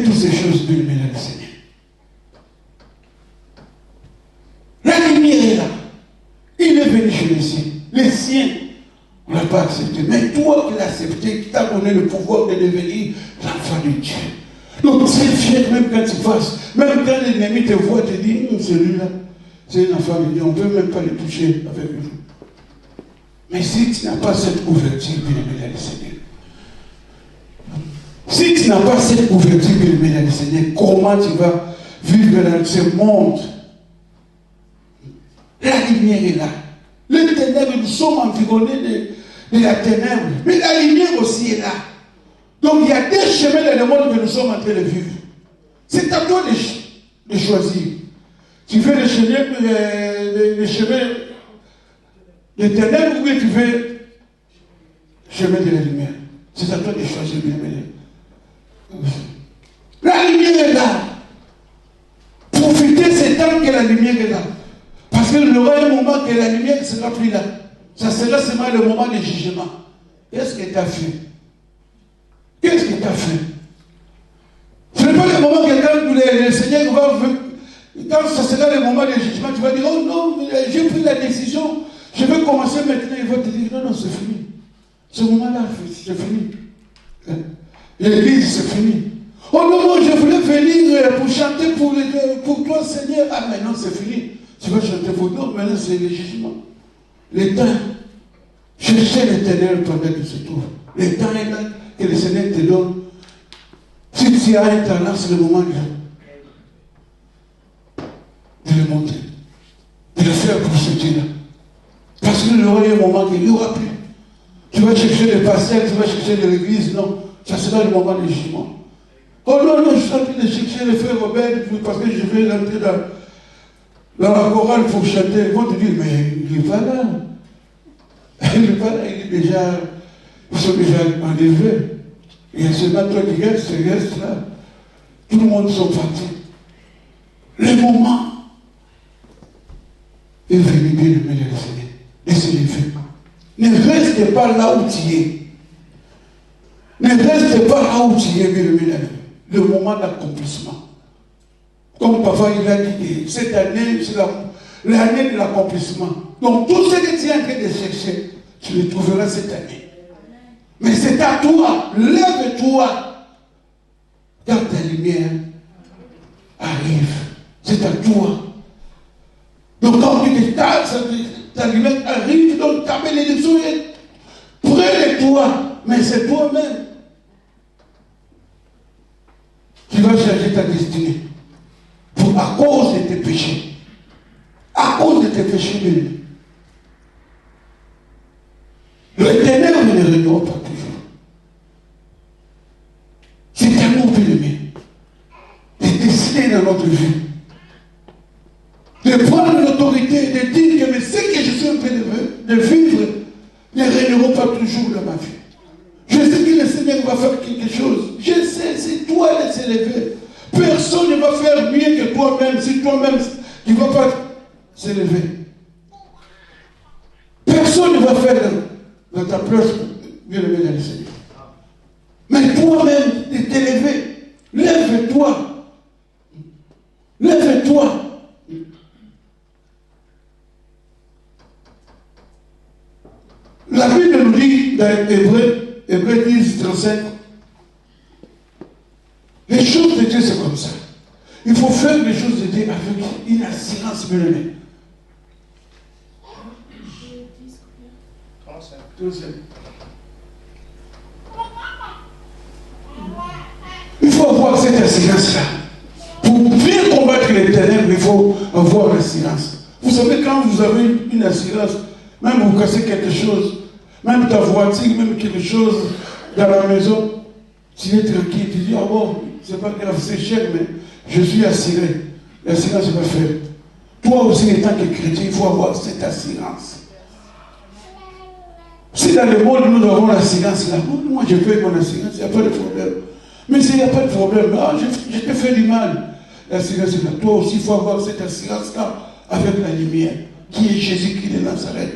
toutes ces choses, bien aimé dans le Seigneur. La lumière est là. Il est venu chez les siens. Les siens, on ne l'a pas accepté. Mais toi qui l'as accepté, qui t'a donné le pouvoir de devenir l'enfant de Dieu. Donc c'est fier même quand tu passes. Même quand l'ennemi te voit, te dit, celui-là, c'est un enfant de Dieu. On ne peut même pas le toucher avec lui. Mais si tu n'as pas cette ouverture, bien aimé dans le Seigneur. Si tu n'as pas cette ouverture, bien aimé dans le Seigneur, comment tu vas vivre dans ce monde? La lumière est là. Les ténèbres, nous sommes environnés de la ténèbre. Mais la lumière aussi est là. Donc il y a des chemins dans le monde que nous sommes en train de vivre. C'est à toi de choisir. Tu veux les chemins des ténèbres ou bien tu veux le chemin de la lumière. C'est à toi de choisir, bien aimé. La lumière est là. Profitez ces temps que la lumière est là. Parce qu'il y aura un moment que la lumière ne sera plus là. Ça sera seulement le moment du jugement. Qu'est-ce que tu as fait? Qu'est-ce que tu as fait? Ce n'est pas le moment que quand le Seigneur va venir, quand ça sera le moment du jugement, tu vas dire, oh non, j'ai pris la décision, je vais commencer maintenant. Il va te dire, non, non, c'est fini. Ce moment-là, c'est fini. L'église, c'est fini. Oh non, non, je voulais venir pour chanter pour toi, Seigneur. Ah, maintenant, c'est fini. Tu vas chanter pour nous, maintenant, c'est le jugement. Le temps, cherchez l'Éternel pendant qu'il se trouve. Le temps est là que le Seigneur te donne. Si tu as un talent, c'est le moment de le montrer, de le faire pour ce Dieu-là. Parce qu'il y aura un moment qu'il n'y aura plus. Tu vas chercher le pasteur, tu vas chercher de l'église, non. Ça sera le moment du jugement. Oh non, non, je suis en train de chercher le frère Robert parce que je vais rentrer dans la chorale pour chanter. Ils vont te dire, mais il n'est pas là. Il n'est pas là, ils sont déjà enlevés. Il y a seulement toi qui restes là. Tout le monde sont partis. Le moment est venu, bien aimé le Seigneur. Laissez-les faire. Ne restez pas là où tu es. Ne restez pas là où tu es, bien aimé. Le moment d'accomplissement. Comme papa il a dit, cette année, c'est l'année de l'accomplissement. Donc tout ce que tu es en train de chercher, tu le trouveras cette année. Mais c'est à toi, lève-toi, car ta lumière arrive. C'est à toi. Donc quand tu te tasses, ta lumière arrive, donc ta bénédiction est près de toi. Mais c'est toi-même qui vas changer ta destinée. À cause de tes péchés. À cause de tes péchés, bien. Le ténèbre ne régnera pas toujours. C'est tellement bien aimé de décider dans notre vie. De prendre l'autorité, de dire que mais ce que je suis en train de vivre ne régnera pas toujours dans ma vie. Je sais que le Seigneur va faire quelque chose. Je sais, c'est toi de s'élever. Personne ne va faire mieux que toi-même si toi-même tu ne vas pas s'élever. Personne ne va faire dans ta place mieux le dans le Seigneur. Mais toi-même, de t'élever. Lève-toi. Lève-toi. La Bible nous dit dans Hébreux 10, 35, les choses de Dieu, c'est comme ça. Il faut faire les choses de Dieu avec une assurance bien-aimée. Il faut avoir cette assurance-là. Pour bien combattre les ténèbres, il faut avoir l'assurance. Vous savez, quand vous avez une assurance, même vous cassez quelque chose, même ta voiture, même quelque chose dans la maison, tu es tranquille, tu dis, ah bon, c'est pas grave, c'est cher, mais je suis assuré. L'assurance va faire. Toi aussi, en tant que chrétien, il faut avoir cette assurance. Si dans le monde, nous avons l'assurance là, moi je paye mon assurance, il n'y a pas de problème. Mais s'il n'y a pas de problème, ah, je te fais du mal. L'assurance est là. Toi aussi, il faut avoir cette assurance-là avec la lumière, qui est Jésus-Christ de Nazareth.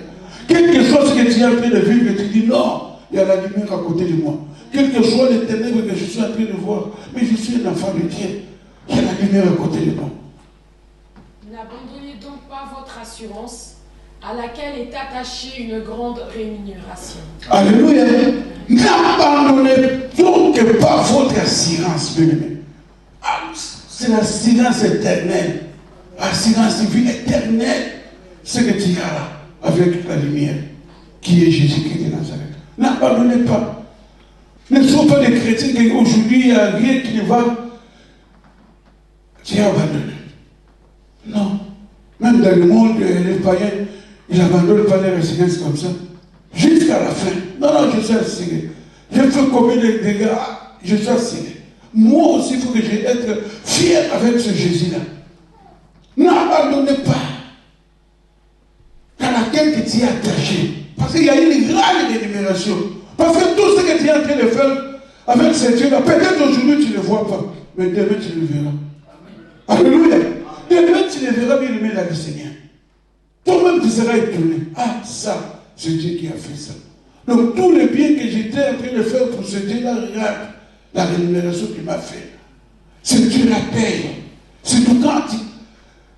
Quelque chose que tu es en train de vivre, tu dis non, il y a la lumière à côté de moi. Quel que soit les ténèbres que je suis en train de voir, mais je suis un enfant de Dieu. Il y a la lumière à côté de moi. N'abandonnez donc pas votre assurance, à laquelle est attachée une grande rémunération. Alléluia. N'abandonnez donc pas votre assurance, bien-aimé. C'est l'assurance éternelle. Assurance de vie éternelle. Ce que tu as là, avec la lumière, qui est Jésus-Christ de Nazareth. N'abandonnez pas. Ne sois pas des chrétiens qui aujourd'hui, il n'y a rien qui ne va. Tu es abandonné. Non. Même dans le monde, les païens, ils n'abandonnent pas les résidences comme ça. Jusqu'à la fin. Non, non, je suis assuré. Je fais combien de dégâts, je suis assuré. Moi aussi, il faut que je sois fier avec ce Jésus-là. N'abandonnez pas dans laquelle tu es attaché. Parce qu'il y a une grande rémunération. Parce que tout ce que tu es en train de faire avec ces dieux-là, peut-être aujourd'hui tu ne le vois pas, mais demain tu le verras. Alléluia. Demain tu le verras bien aimé dans le Seigneur. Toi-même tu seras étonné. Ah, ça, c'est Dieu qui a fait ça. Donc tout le bien que j'étais en train de faire pour ce Dieu-là, regarde la rémunération qu'il m'a fait. C'est Dieu la paye. C'est tout quand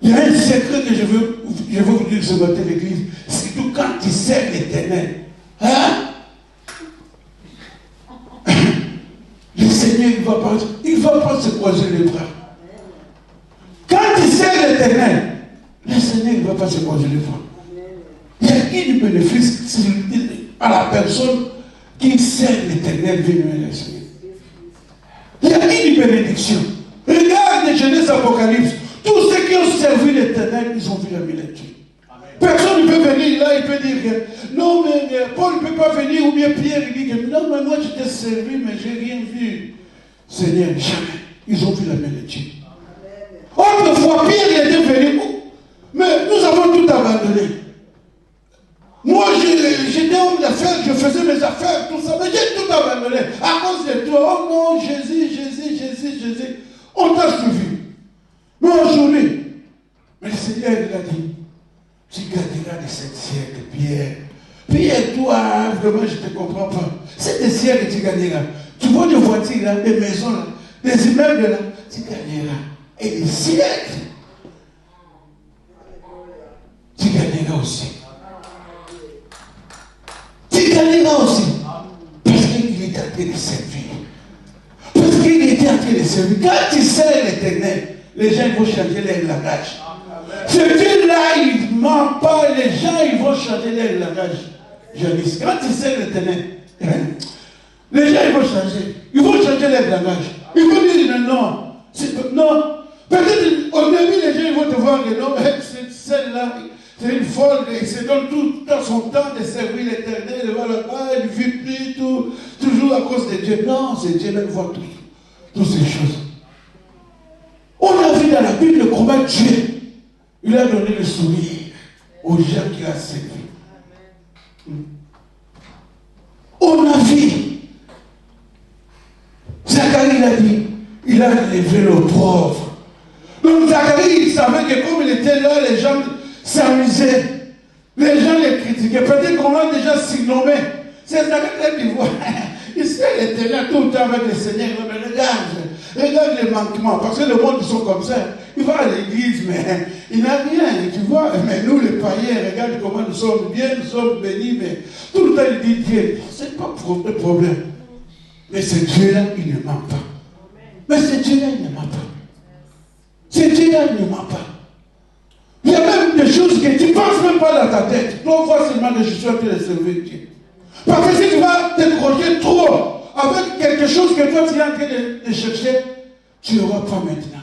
il y a un secret que je veux vous dire ce matin l'église. C'est tout quand tu sers l'Éternel. Hein? Le Seigneur, il va pas se croiser les bras. Quand tu sers l'Éternel, le Seigneur ne va pas se croiser les bras. Il y a qui du bénéfice à la personne qui sert l'Éternel vient le Seigneur. Il y a qui du bénédiction. Regarde Genèse Apocalypse. Tous ceux qui ont servi l'Éternel, ils ont vu la millénaire. Personne ne peut venir là, il peut dire que non, mais Paul ne peut pas venir, ou bien Pierre, il dit que non, mais moi je t'ai servi, mais je n'ai rien vu. Seigneur, jamais. Ils ont vu la millénaire. Autrefois, Pierre il était venu, mais nous avons tout abandonné. Moi, j'étais homme d'affaires, je faisais mes affaires, tout ça, mais j'ai tout abandonné à cause de toi. Oh non, Jésus. On t'a suivi. Mais aujourd'hui, mais le Seigneur il a dit, tu garderas de cette siècle, Pierre. Pierre, toi, vraiment, je ne te comprends pas. C'est des siècles que tu gagneras. Tu vois des voitures là, des maisons là, des immeubles là, tu gagneras. Et des siècles, tu gagneras aussi. Tu gagneras aussi. Parce qu'il était en train de servir. Parce qu'il était en train de servir. Quand tu sers l'Éternel, les gens vont changer leur langage. Ce Dieu-là, il ne ment pas. Les gens, ils vont changer leur langage. Janice, quand tu sers l'Éternel, les gens, ils vont changer. Ils vont changer leur langage. Ils vont dire non. Non. Peut-être au début, les gens ils vont te voir que non, celle-là, c'est une folle, et se donne tout son temps de servir l'Éternel, elle ne vit plus, toujours à cause de Dieu. Non, c'est Dieu qui voit toutes ces choses. On a vu dans la Bible comment Dieu, il a donné le sourire aux gens qu'il a servi. On a vu. Zacharie il a dit, il a élevé le pauvre. Donc Zacharie, il savait que comme il était là, les gens s'amusaient. Les gens les critiquaient. Peut-être qu'on l'a déjà surnommé. C'est Zacharie qui voit. Il était là tout le temps avec le Seigneur. Mais regarde les manquements. Parce que le monde, ils sont comme ça. Il va à l'église, mais il n'a rien. Tu vois, mais nous, les païens, regarde comment nous sommes bien, nous sommes bénis. Mais tout le temps, il dit Dieu. Ce n'est pas le problème. Mais ce Dieu-là, il ne ment pas. Mais ce Dieu-là, il ne ment pas. Ce Dieu-là, il ne ment pas. Il y a même des choses que tu ne penses même pas dans ta tête. Toi, vois seulement que je suis en train de servir Dieu. Parce que si tu vas te crocher trop avec quelque chose que toi tu es en train de chercher, tu n'auras pas maintenant.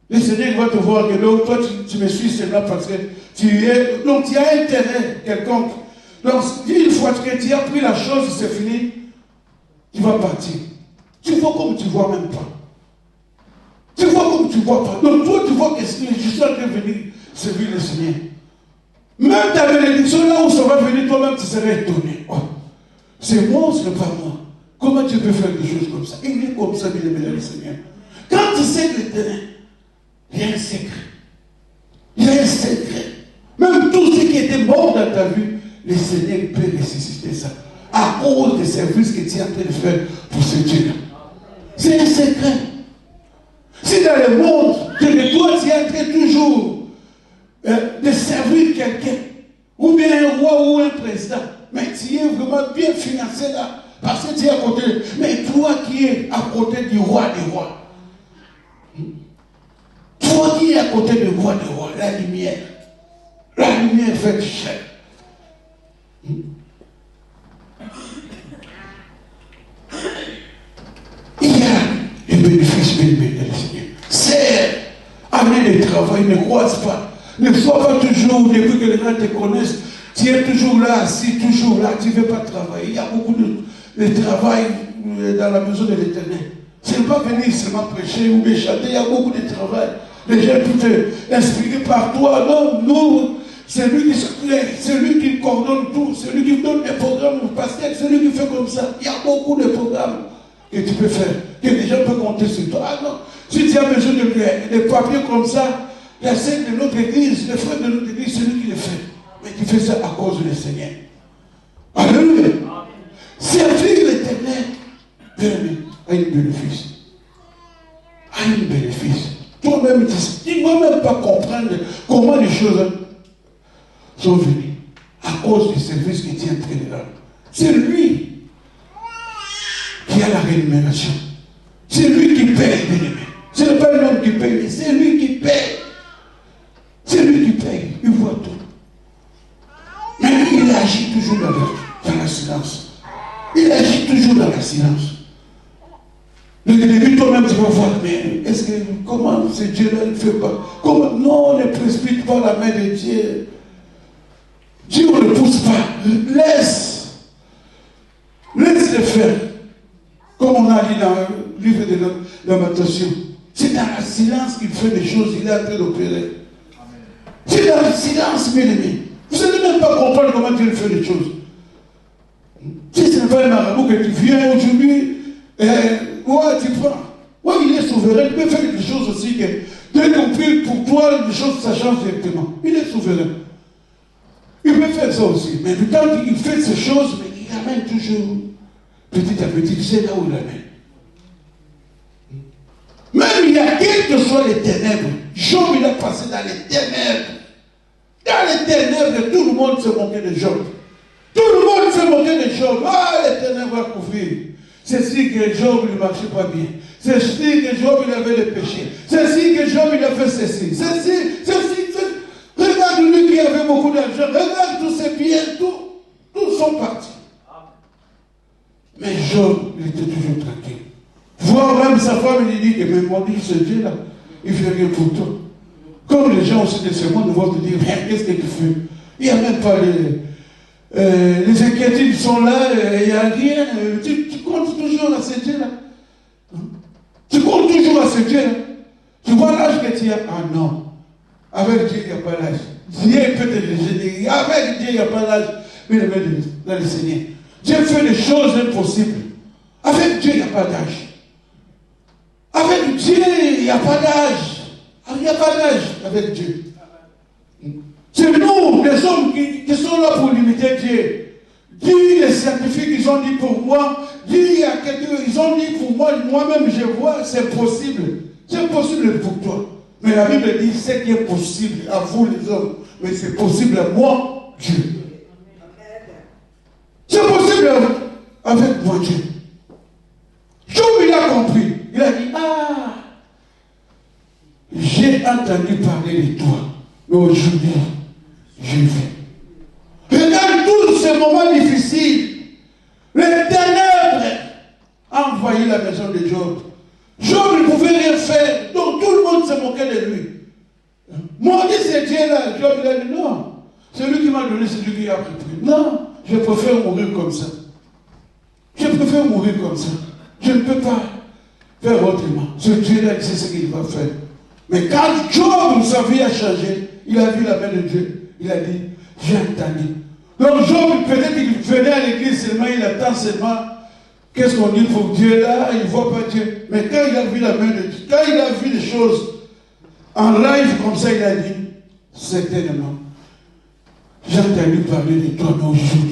Le Seigneur va te voir que donc, toi tu me suis seulement parce que tu es. Donc tu as intérêt quelconque. Donc une fois que tu as pris la chose, c'est fini, tu vas partir. Tu vois comme tu ne vois même pas. Tu vois comme tu ne vois pas. Donc toi tu vois que je suis en train de venir servir le Seigneur. Même ta bénédiction, là où ça va venir, toi-même, tu serais étonné. Oh, c'est moi ou ce n'est pas moi? Comment tu peux faire des choses comme ça? Il est comme ça, bien aimé le Seigneur. Quand tu sais l'Éternel, il y a un secret. Il y a un secret. Même tout ce qui était mort dans ta vie, le Seigneur peut ressusciter ça. À cause des services que tu es en train de faire pour ce Dieu-là. C'est un secret. Si dans le monde, que toi, tu es en train toujours de servir quelqu'un, ou bien un roi ou un président, mais tu es vraiment bien financé là, parce que tu es à côté. Mais toi qui es à côté du roi des rois, toi qui es à côté du roi des rois, la lumière fait cher. Il y a des bénéfices, bien aimé le Seigneur. C'est amener le travail, ne croise pas. Ne sois pas toujours, depuis que les gens te connaissent, tu es toujours là, assis, toujours là, tu ne veux pas travailler. Il y a beaucoup de travail dans la maison de l'Éternel. Ce n'est pas venir seulement prêcher ou bien chanter, il y a beaucoup de travail. Les gens tout est inspiré par toi. Non, nous, c'est lui qui se crée, c'est lui qui coordonne tout, c'est lui qui donne des programmes au pasteur, c'est lui qui fait comme ça. Il y a beaucoup de programmes que tu peux faire, que les gens peuvent compter sur toi. Ah non, si tu as besoin de papiers comme ça, la scène de notre église, les frères de notre église, c'est lui qui les fait. Mais tu fais ça à cause du Seigneur. Alléluia. Servir l'Éternel, bien aimé, a un bénéfice. A un bénéfice. Toi-même, tu ne vas même pas comprendre comment les choses sont venues à cause du service que tu es en train de rendre. C'est lui qui a la rémunération. C'est lui qui paye, bien aimé. Ce n'est pas l'homme qui paye, mais c'est lui qui paye. C'est lui qui paye. Il voit tout. Mais il agit toujours dans la silence. Il agit toujours dans la silence. Le début, toi-même, tu vas voir, mais est-ce que, comment ce Dieu-là ne fait pas? Comment? Non, on ne précipite pas la main de Dieu. Dieu ne le pousse pas. Laisse le faire. Comme on a dit dans le livre de Lamentation. C'est dans le silence qu'il fait des choses, il est en train d'opérer. C'est dans le silence, mes amis. Vous n'allez même pas comprendre comment Dieu fait les choses. Si ce n'est pas un marabout que tu viens aujourd'hui, ouais, tu prends. Ouais, il est souverain, il peut faire des choses aussi que, dès qu'on prie pour toi, les choses, ça change directement. Il est souverain. Il peut faire ça aussi. Mais du temps qu'il fait ces choses, mais il amène toujours, petit à petit, tu sais là où il amène. Même il y a quelles que soient les ténèbres, Job il a passé dans les ténèbres. Dans les ténèbres, tout le monde se moquait de Job. Tout le monde se moquait de Job. Ah, les ténèbres vont couvrir. C'est si que Job ne marchait pas bien. C'est si que Job il avait des péchés. C'est si que Job il a fait ceci. C'est si. Regarde lui qui avait beaucoup d'argent. Regarde tous ses biens, tous sont partis. Mais Job, il était toujours tranquille. Voir même sa femme, il dit que même mon Dieu, ce Dieu-là, il fait rien pour toi. Comme les gens aussi de ce monde vont te dire, qu'est-ce que tu fais? Il n'y a même pas les inquiétudes sont là, il n'y a rien. Tu comptes toujours à ce Dieu-là. Tu comptes toujours à ce Dieu-là. Tu vois l'âge que tu as? Ah non. Avec Dieu, il n'y a pas l'âge. Dieu peut te gêner. Avec Dieu, il n'y a pas l'âge. Mais dans le Seigneur. Dieu fait des choses impossibles. Avec Dieu, il n'y a pas d'âge. Avec Dieu, il n'y a pas d'âge. Il n'y a pas d'âge avec Dieu. C'est nous, les hommes qui sont là pour limiter Dieu. Dieu, les scientifiques, ils ont dit pour moi, Dieu, il y a quelqu'un, ils ont dit pour moi, moi-même je vois, c'est possible. C'est possible pour toi. Mais la Bible dit, ce qui est possible à vous les hommes, mais c'est possible à moi, Dieu. C'est possible avec moi, Dieu. Job, il a compris. Il a dit, ah, j'ai entendu parler de toi, mais aujourd'hui, je vis. Regarde tous ces moments difficiles. Les ténèbres ont envahi la maison de Job. Job ne pouvait rien faire, donc tout le monde se moquait de lui. Moi, dit c'est Dieu-là. Job, il a dit non. C'est lui qui m'a donné, c'est lui qui a pris. Non, je préfère mourir comme ça. Je préfère mourir comme ça. Je ne peux pas faire autrement. Ce Dieu-là, il sait ce qu'il va faire. Mais quand Job, sa vie a changé, il a vu la main de Dieu. Il a dit, j'ai entendu. Donc Job, peut-être qu'il venait à l'église seulement, il attend seulement. Qu'est-ce qu'on dit pour Dieu là? Il ne voit pas Dieu. Mais quand il a vu la main de Dieu, quand il a vu les choses en live comme ça, il a dit, certainement, j'ai entendu parler de toi, mais aujourd'hui,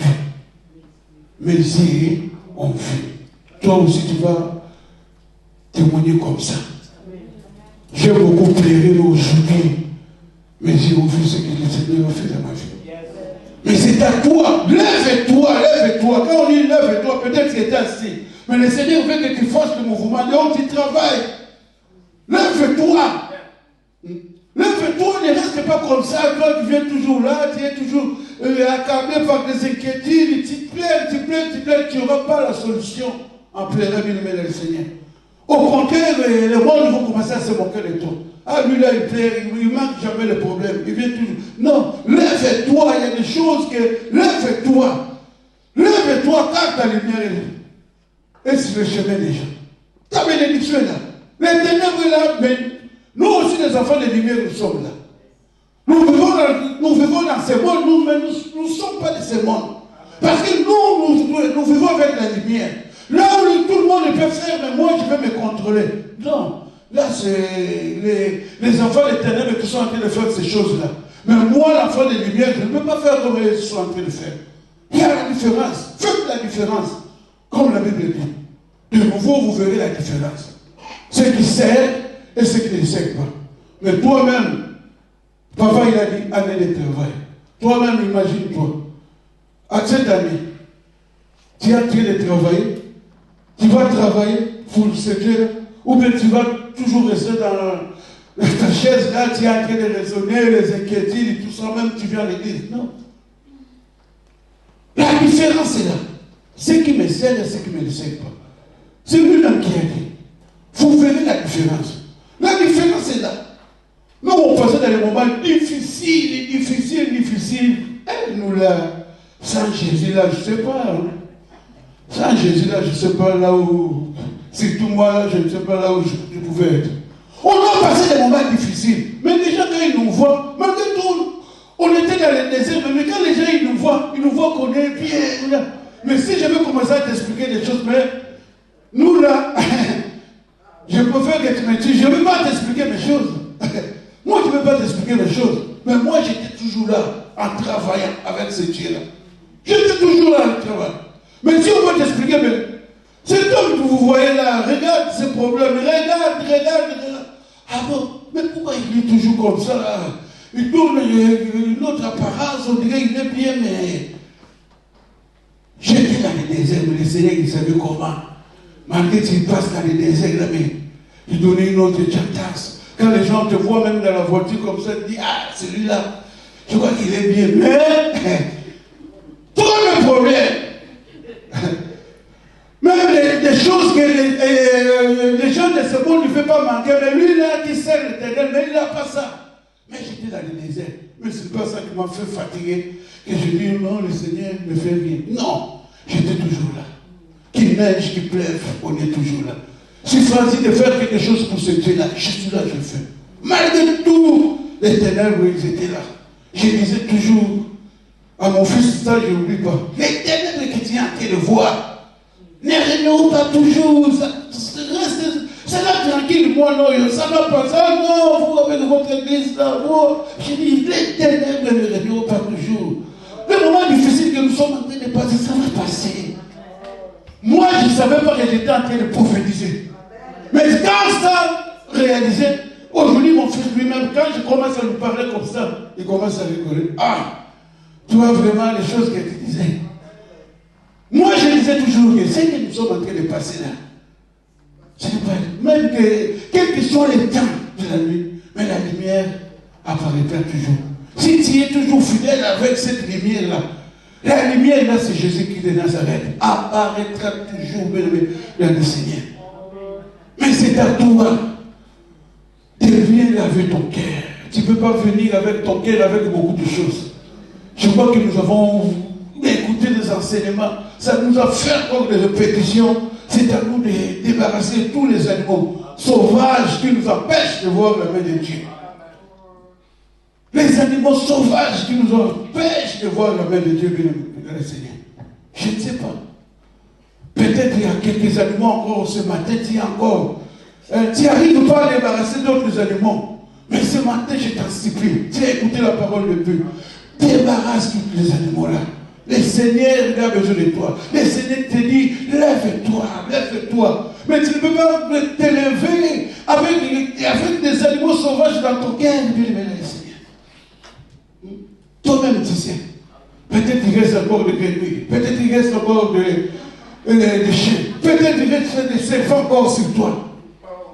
mes yeux ont vu. Toi aussi, tu vas témoigner comme ça. J'ai beaucoup pleuré aujourd'hui. Mes yeux ont vu ce que le Seigneur a fait dans ma vie. Mais c'est à toi. Lève-toi, lève-toi. Quand on dit lève-toi, peut-être que tu es assis. Mais le Seigneur veut que tu fasses le mouvement. Donc tu travailles. Lève-toi. Lève-toi, ne reste pas comme ça. Toi, tu viens toujours là, tu es toujours accablé par des inquiétudes. Tu pleures, tu n'auras pas la solution en pleurant, bien aimé le Seigneur. Au contraire, le monde va commencer à se moquer de toi. Ah, lui là, il pleure, il ne manque jamais le problème. Il vient toujours. Non, lève-toi, il y a des choses que. Lève-toi. Lève-toi car ta lumière est sur le chemin des gens. Ta bénédiction est là. Les ténèbres là, mais nous aussi les enfants de lumière, nous sommes là. Nous vivons dans ce monde, nous ne sommes pas de ce monde. Parce que nous vivons avec la lumière. Là où tout le monde peut faire, mais moi je vais me contrôler. Non, là c'est les enfants des ténèbres qui sont en train de faire ces choses-là. Mais moi, l'enfant des lumières, je ne peux pas faire comme ils sont en train de faire. Il y a la différence. Faites la différence. Comme la Bible dit. De nouveau, vous verrez la différence. Ceux qui servent et ceux qui ne servent pas. Mais toi-même, papa il a dit année de travail. Toi-même, imagine-toi. À cette année, tu es en train de travailler. Tu vas travailler pour le Seigneur. Ou bien tu vas toujours rester dans ta chaise là, tu es en train de raisonner, les inquiétudes et tout ça, même tu viens à l'église. Non. La différence est là. Ceux qui me servent et ceux qui ne me servent pas. C'est lui-même qui a dit. Vous verrez la différence. La différence est là. Nous, on passait dans les moments difficiles. Et nous, là, sans Jésus, là, je ne sais pas. Hein. Sans Jésus, là, je ne sais pas là où. Surtout moi, là, je ne sais pas là où je pouvais être. On a passé des moments difficiles. Mais déjà, quand ils nous voient, malgré tout, on était dans les déserts, mais quand les gens ils nous voient qu'on est bien. Mais si je veux commencer à t'expliquer des choses, mais nous là, je préfère que tu me tues. Je ne veux pas t'expliquer mes choses. Moi, je ne veux pas t'expliquer mes choses. Mais moi, j'étais toujours là, en travaillant avec ce Dieu-là. J'étais toujours là, en travaillant. Mais si on va t'expliquer, mais cet homme que vous voyez là, regarde ses problèmes, regarde. Ah bon, mais pourquoi il est toujours comme ça là? Il tourne une autre apparence, on dirait qu'il est bien, mais j'étais dans le désert, mais le Seigneur il savait comment. Malgré qu'il passe dans le désert, là, mais il donnait une autre chance. Quand les gens te voient même dans la voiture comme ça, ils disent, ah, celui-là, je crois qu'il est bien, mais tous les problèmes. Même les choses que les gens de ce monde ne peuvent pas manquer, mais lui là qui sert l'éternel, mais il n'a pas ça. Mais j'étais dans le désert. Mais ce n'est pas ça qui m'a fait fatiguer. Que je dis non, le Seigneur me fait bien. Non, j'étais toujours là. Qu'il neige, qu'il pleuve, on est toujours là. J'ai choisi de faire quelque chose pour ce Dieu-là. Je suis là, je fais. Malgré tout, les ténèbres, ils étaient là. Je disais toujours à mon fils, ça je n'oublie pas. Les ténèbres que tu es en train de voir. Ne régnons pas toujours, c'est là tranquille, moi non, ça va passer, non, vous avec votre église là, vous, je dis, les ténèbres ne régnons pas toujours. Le moment difficile que nous sommes en train de passer, ça va passer. Moi, je ne savais pas que j'étais en train de prophétiser. Mais quand ça réalisait, aujourd'hui mon fils lui-même, quand je commence à lui parler comme ça, il commence à rigoler. Ah, tu vois vraiment les choses que tu disais. Moi, je disais toujours que c'est que nous sommes en train de passer là. C'est pas, même que, quels que soient les temps de la nuit, mais la lumière apparaîtra toujours. Si tu es toujours fidèle avec cette lumière-là, la lumière là, c'est Jésus-Christ de Nazareth, apparaîtra toujours, dans le Seigneur. Mais c'est à toi de venir avec ton cœur. Tu ne peux pas venir avec ton cœur avec beaucoup de choses. Je crois que nous avons écouté des enseignements. Ça nous a fait encore des répétitions. C'est à nous de débarrasser tous les animaux sauvages qui nous empêchent de voir la main de Dieu. Les animaux sauvages qui nous empêchent de voir la main de Dieu, bien le Seigneur. Je ne sais pas. Peut-être il y a quelques animaux encore ce matin, tu n'arrives pas à débarrasser d'autres animaux. Mais ce matin, je t'en supplie, tu as écouté la parole de Dieu. Débarrasse tous les animaux là. Le Seigneur a besoin de toi. Le Seigneur te dit, lève-toi, lève-toi. Mais tu ne peux pas t'élever avec des animaux sauvages dans ton cœur. Bien aimé le Seigneur. Toi-même, tu sais. Peut-être il reste encore des grenouilles. Peut-être il reste encore des chiens. Peut-être il reste des serpents encore sur toi.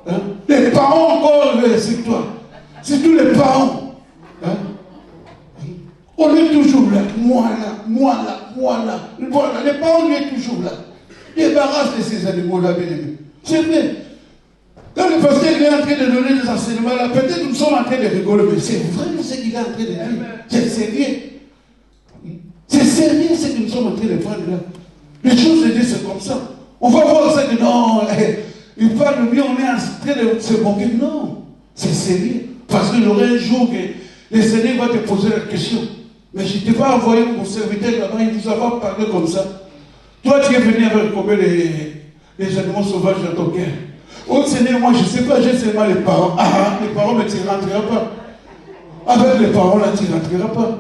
Hein? Des parents encore sur toi. Surtout les parents. Hein? On est toujours là. Moi là. Les parents, on est toujours là. Débarrasse de ces animaux-là, bien aimés. C'est vrai. Quand le pasteur est en train de donner des enseignements là, peut-être nous sommes en train de rigoler, mais c'est vrai ce qu'il est en train de dire. C'est sérieux. C'est sérieux ce que nous sommes en train de prendre là. Les choses de Dieu, c'est comme ça. On va voir ça que non, il parle mieux, on est en train de se moquer. Non, c'est sérieux. Parce qu'il y aura un jour que le Seigneur va te poser la question. Mais je ne t'ai pas envoyé mon serviteur là-bas, il ne vous a pas parlé comme ça. Toi, tu es venu avec combien les animaux sauvages dans ton cœur. Oh Seigneur, moi je ne sais pas, j'ai seulement les parents. Ah, les parents, mais tu ne rentreras pas. Avec les parents, là, tu ne rentreras pas.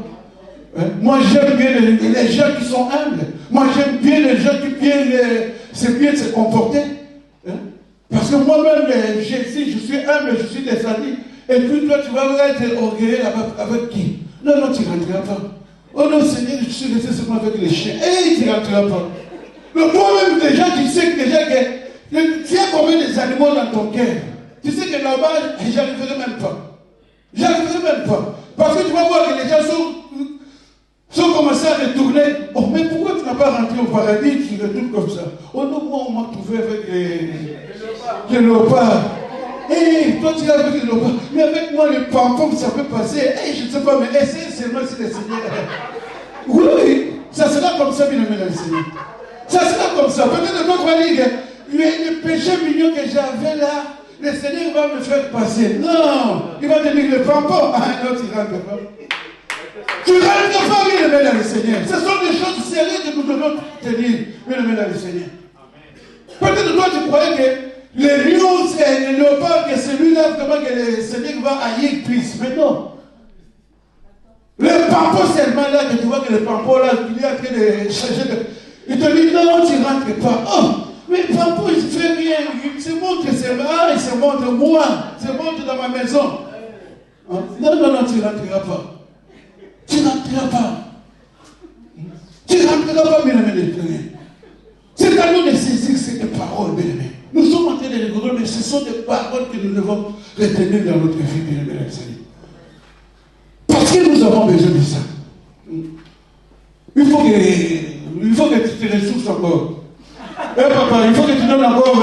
Hein? Moi, j'aime bien les gens qui sont humbles. Moi, j'aime bien les gens qui c'est bien de se comporter. Hein? Parce que moi-même, si je suis humble, je suis descendu. Et puis toi, tu vas être orgueilleux avec qui? Non, tu ne rentreras pas. Oh non, Seigneur, je suis resté seulement avec les chiens. Et tu ne rentreras pas. Donc toi-même, déjà, tu sais que déjà tu as combien des animaux dans ton cœur. Tu sais que là-bas, j'arriverai même pas. J'arriverai même pas. Parce que tu vas voir que les gens sont commencés à retourner. Oh, mais pourquoi tu n'as pas rentré au paradis? Tu retournes comme ça. Oh non, moi, on m'a trouvé avec les léopards. Toi, tu es avec les léopards. Mais avec moi, les pampons, ça peut passer. Je ne sais pas, mais essaye seulement si le Seigneur. Oui, ça sera comme ça, bien aimé le Seigneur. Ça sera comme ça. Peut-être d'autres vont dire les péchés mignons que j'avais là, le Seigneur va me faire passer. Non, il va te dire le pampon. Ah non, tu ne rentres pas. Tu ne rentres pas, bien aimé dans le Seigneur. Ce sont des choses sérieuses que nous devons tenir, bien aimé dans le Seigneur. Peut-être toi, tu croyais que les lions, les léopards, que celui-là, vraiment que le Seigneur va haïr plus. Mais non. Le pampon seulement là, que tu vois que le pampon là, il est en train de changer de. Il te dit non, tu ne rentres pas. Oh, mais le pampon, il ne fait rien. Il se montre que c'est moi, il se montre moi, il se montre dans ma maison. Hein? Non, tu ne rentreras pas. Tu ne rentreras pas. Tu ne rentreras pas, bien aimé. C'est à nous de saisir ces paroles, bien aimé. Nous sommes en train de rigoler, mais ce sont des paroles que nous devons retenir dans notre vie, bien aimé. Parce que nous avons besoin de ça. Il faut que tu te ressources encore. Papa, il faut que tu donnes encore.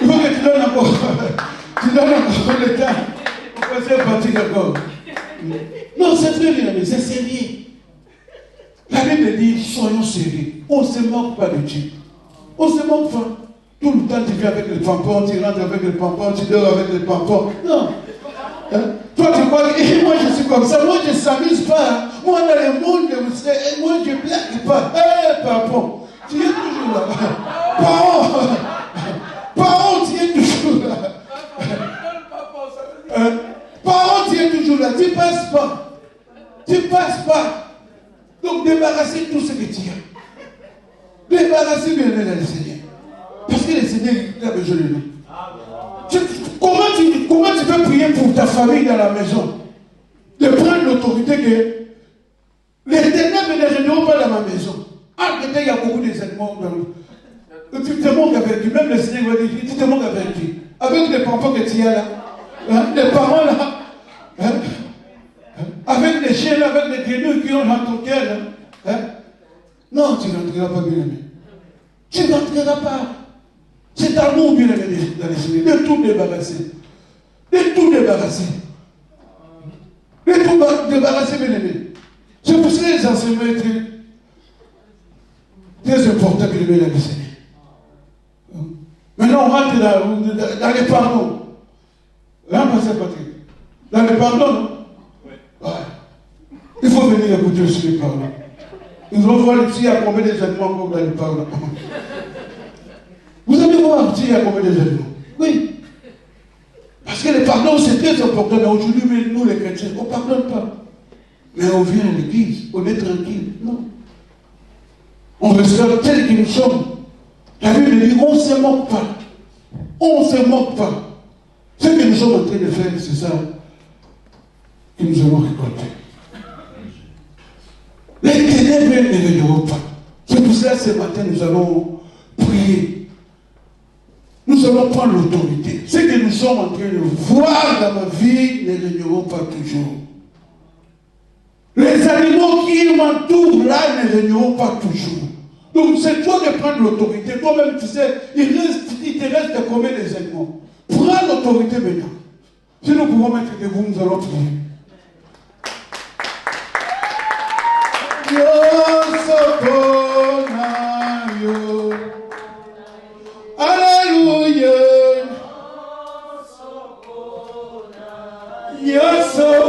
Il faut que tu donnes encore. Tu donnes encore le temps pour passer pratique encore. Non, c'est très bien, mais c'est sérieux. La Bible dit soyons sérieux. On ne se moque pas de Dieu. On ne se moque pas. Tout le temps, tu viens avec le pampon, tu rentres avec le pampon, tu dors avec le pampon. Non. Hein? Toi, tu crois que moi je suis comme ça, moi je ne s'amuse pas. Moi dans le monde, moi je ne blague pas. Pampon, tu es toujours là. Parents, tu es toujours là. Parents, tu es toujours là. Tu ne passes pas. Tu ne passes pas. Donc débarrassez tout ce que tu as. Débarrassez bien le Seigneur. Parce que le Seigneur a besoin de nous. Comment tu peux prier pour ta famille dans la maison? De prendre l'autorité que les ténèbres ne régneront pas dans ma maison. Ah, peut-être il y a beaucoup d'événements dans le. Tu te manques avec qui? Même le Seigneur va dire, tu te manques avec qui? Avec les pampons que tu as là. Hein? Les parents là. Hein? Avec les chiens là, avec les grenouilles qui ont dans ton cœur là. Hein? Non, tu n'entreras pas, bien aimé. Tu n'entreras pas. C'est amour, bien aimé, dans les Seigneur. De tout débarrasser. De tout débarrasser. De tout débarrasser, bien aimé. C'est pour ça que les enseignements sont très importants, bien aimé, dans les Seigneur. Maintenant, on rentre dans les pardons. Hein, Pasteur Patrick? Dans les pardons, non? Ouais. Il faut venir écouter aussi les pardons. Nous allons voir s'il y a combien d'événements comme dans les pardons. Vous allez voir s'il y a combien d'événements. Oui. Parce que le pardon, c'est très important. Mais aujourd'hui, nous, les chrétiens, on ne pardonne pas. Mais on vient à l'église, on est tranquille. Non. On reste tel que nous sommes. La Bible dit, on ne se moque pas. On ne se moque pas. Ce que nous sommes en train de faire, c'est ça que nous allons récolter. Les ténèbres ne régneront pas. C'est pour cela, ce matin, nous allons prier. Nous allons prendre l'autorité. Ce que nous sommes en train de voir dans ma vie ne régneront pas toujours. Les animaux qui m'entourent là ne régneront pas toujours. Donc c'est toi de prendre l'autorité. Toi-même, tu sais, il te reste combien des animaux? Prends l'autorité maintenant. Si nous pouvons mettre debout, nous allons prier. Alléluia. nyonso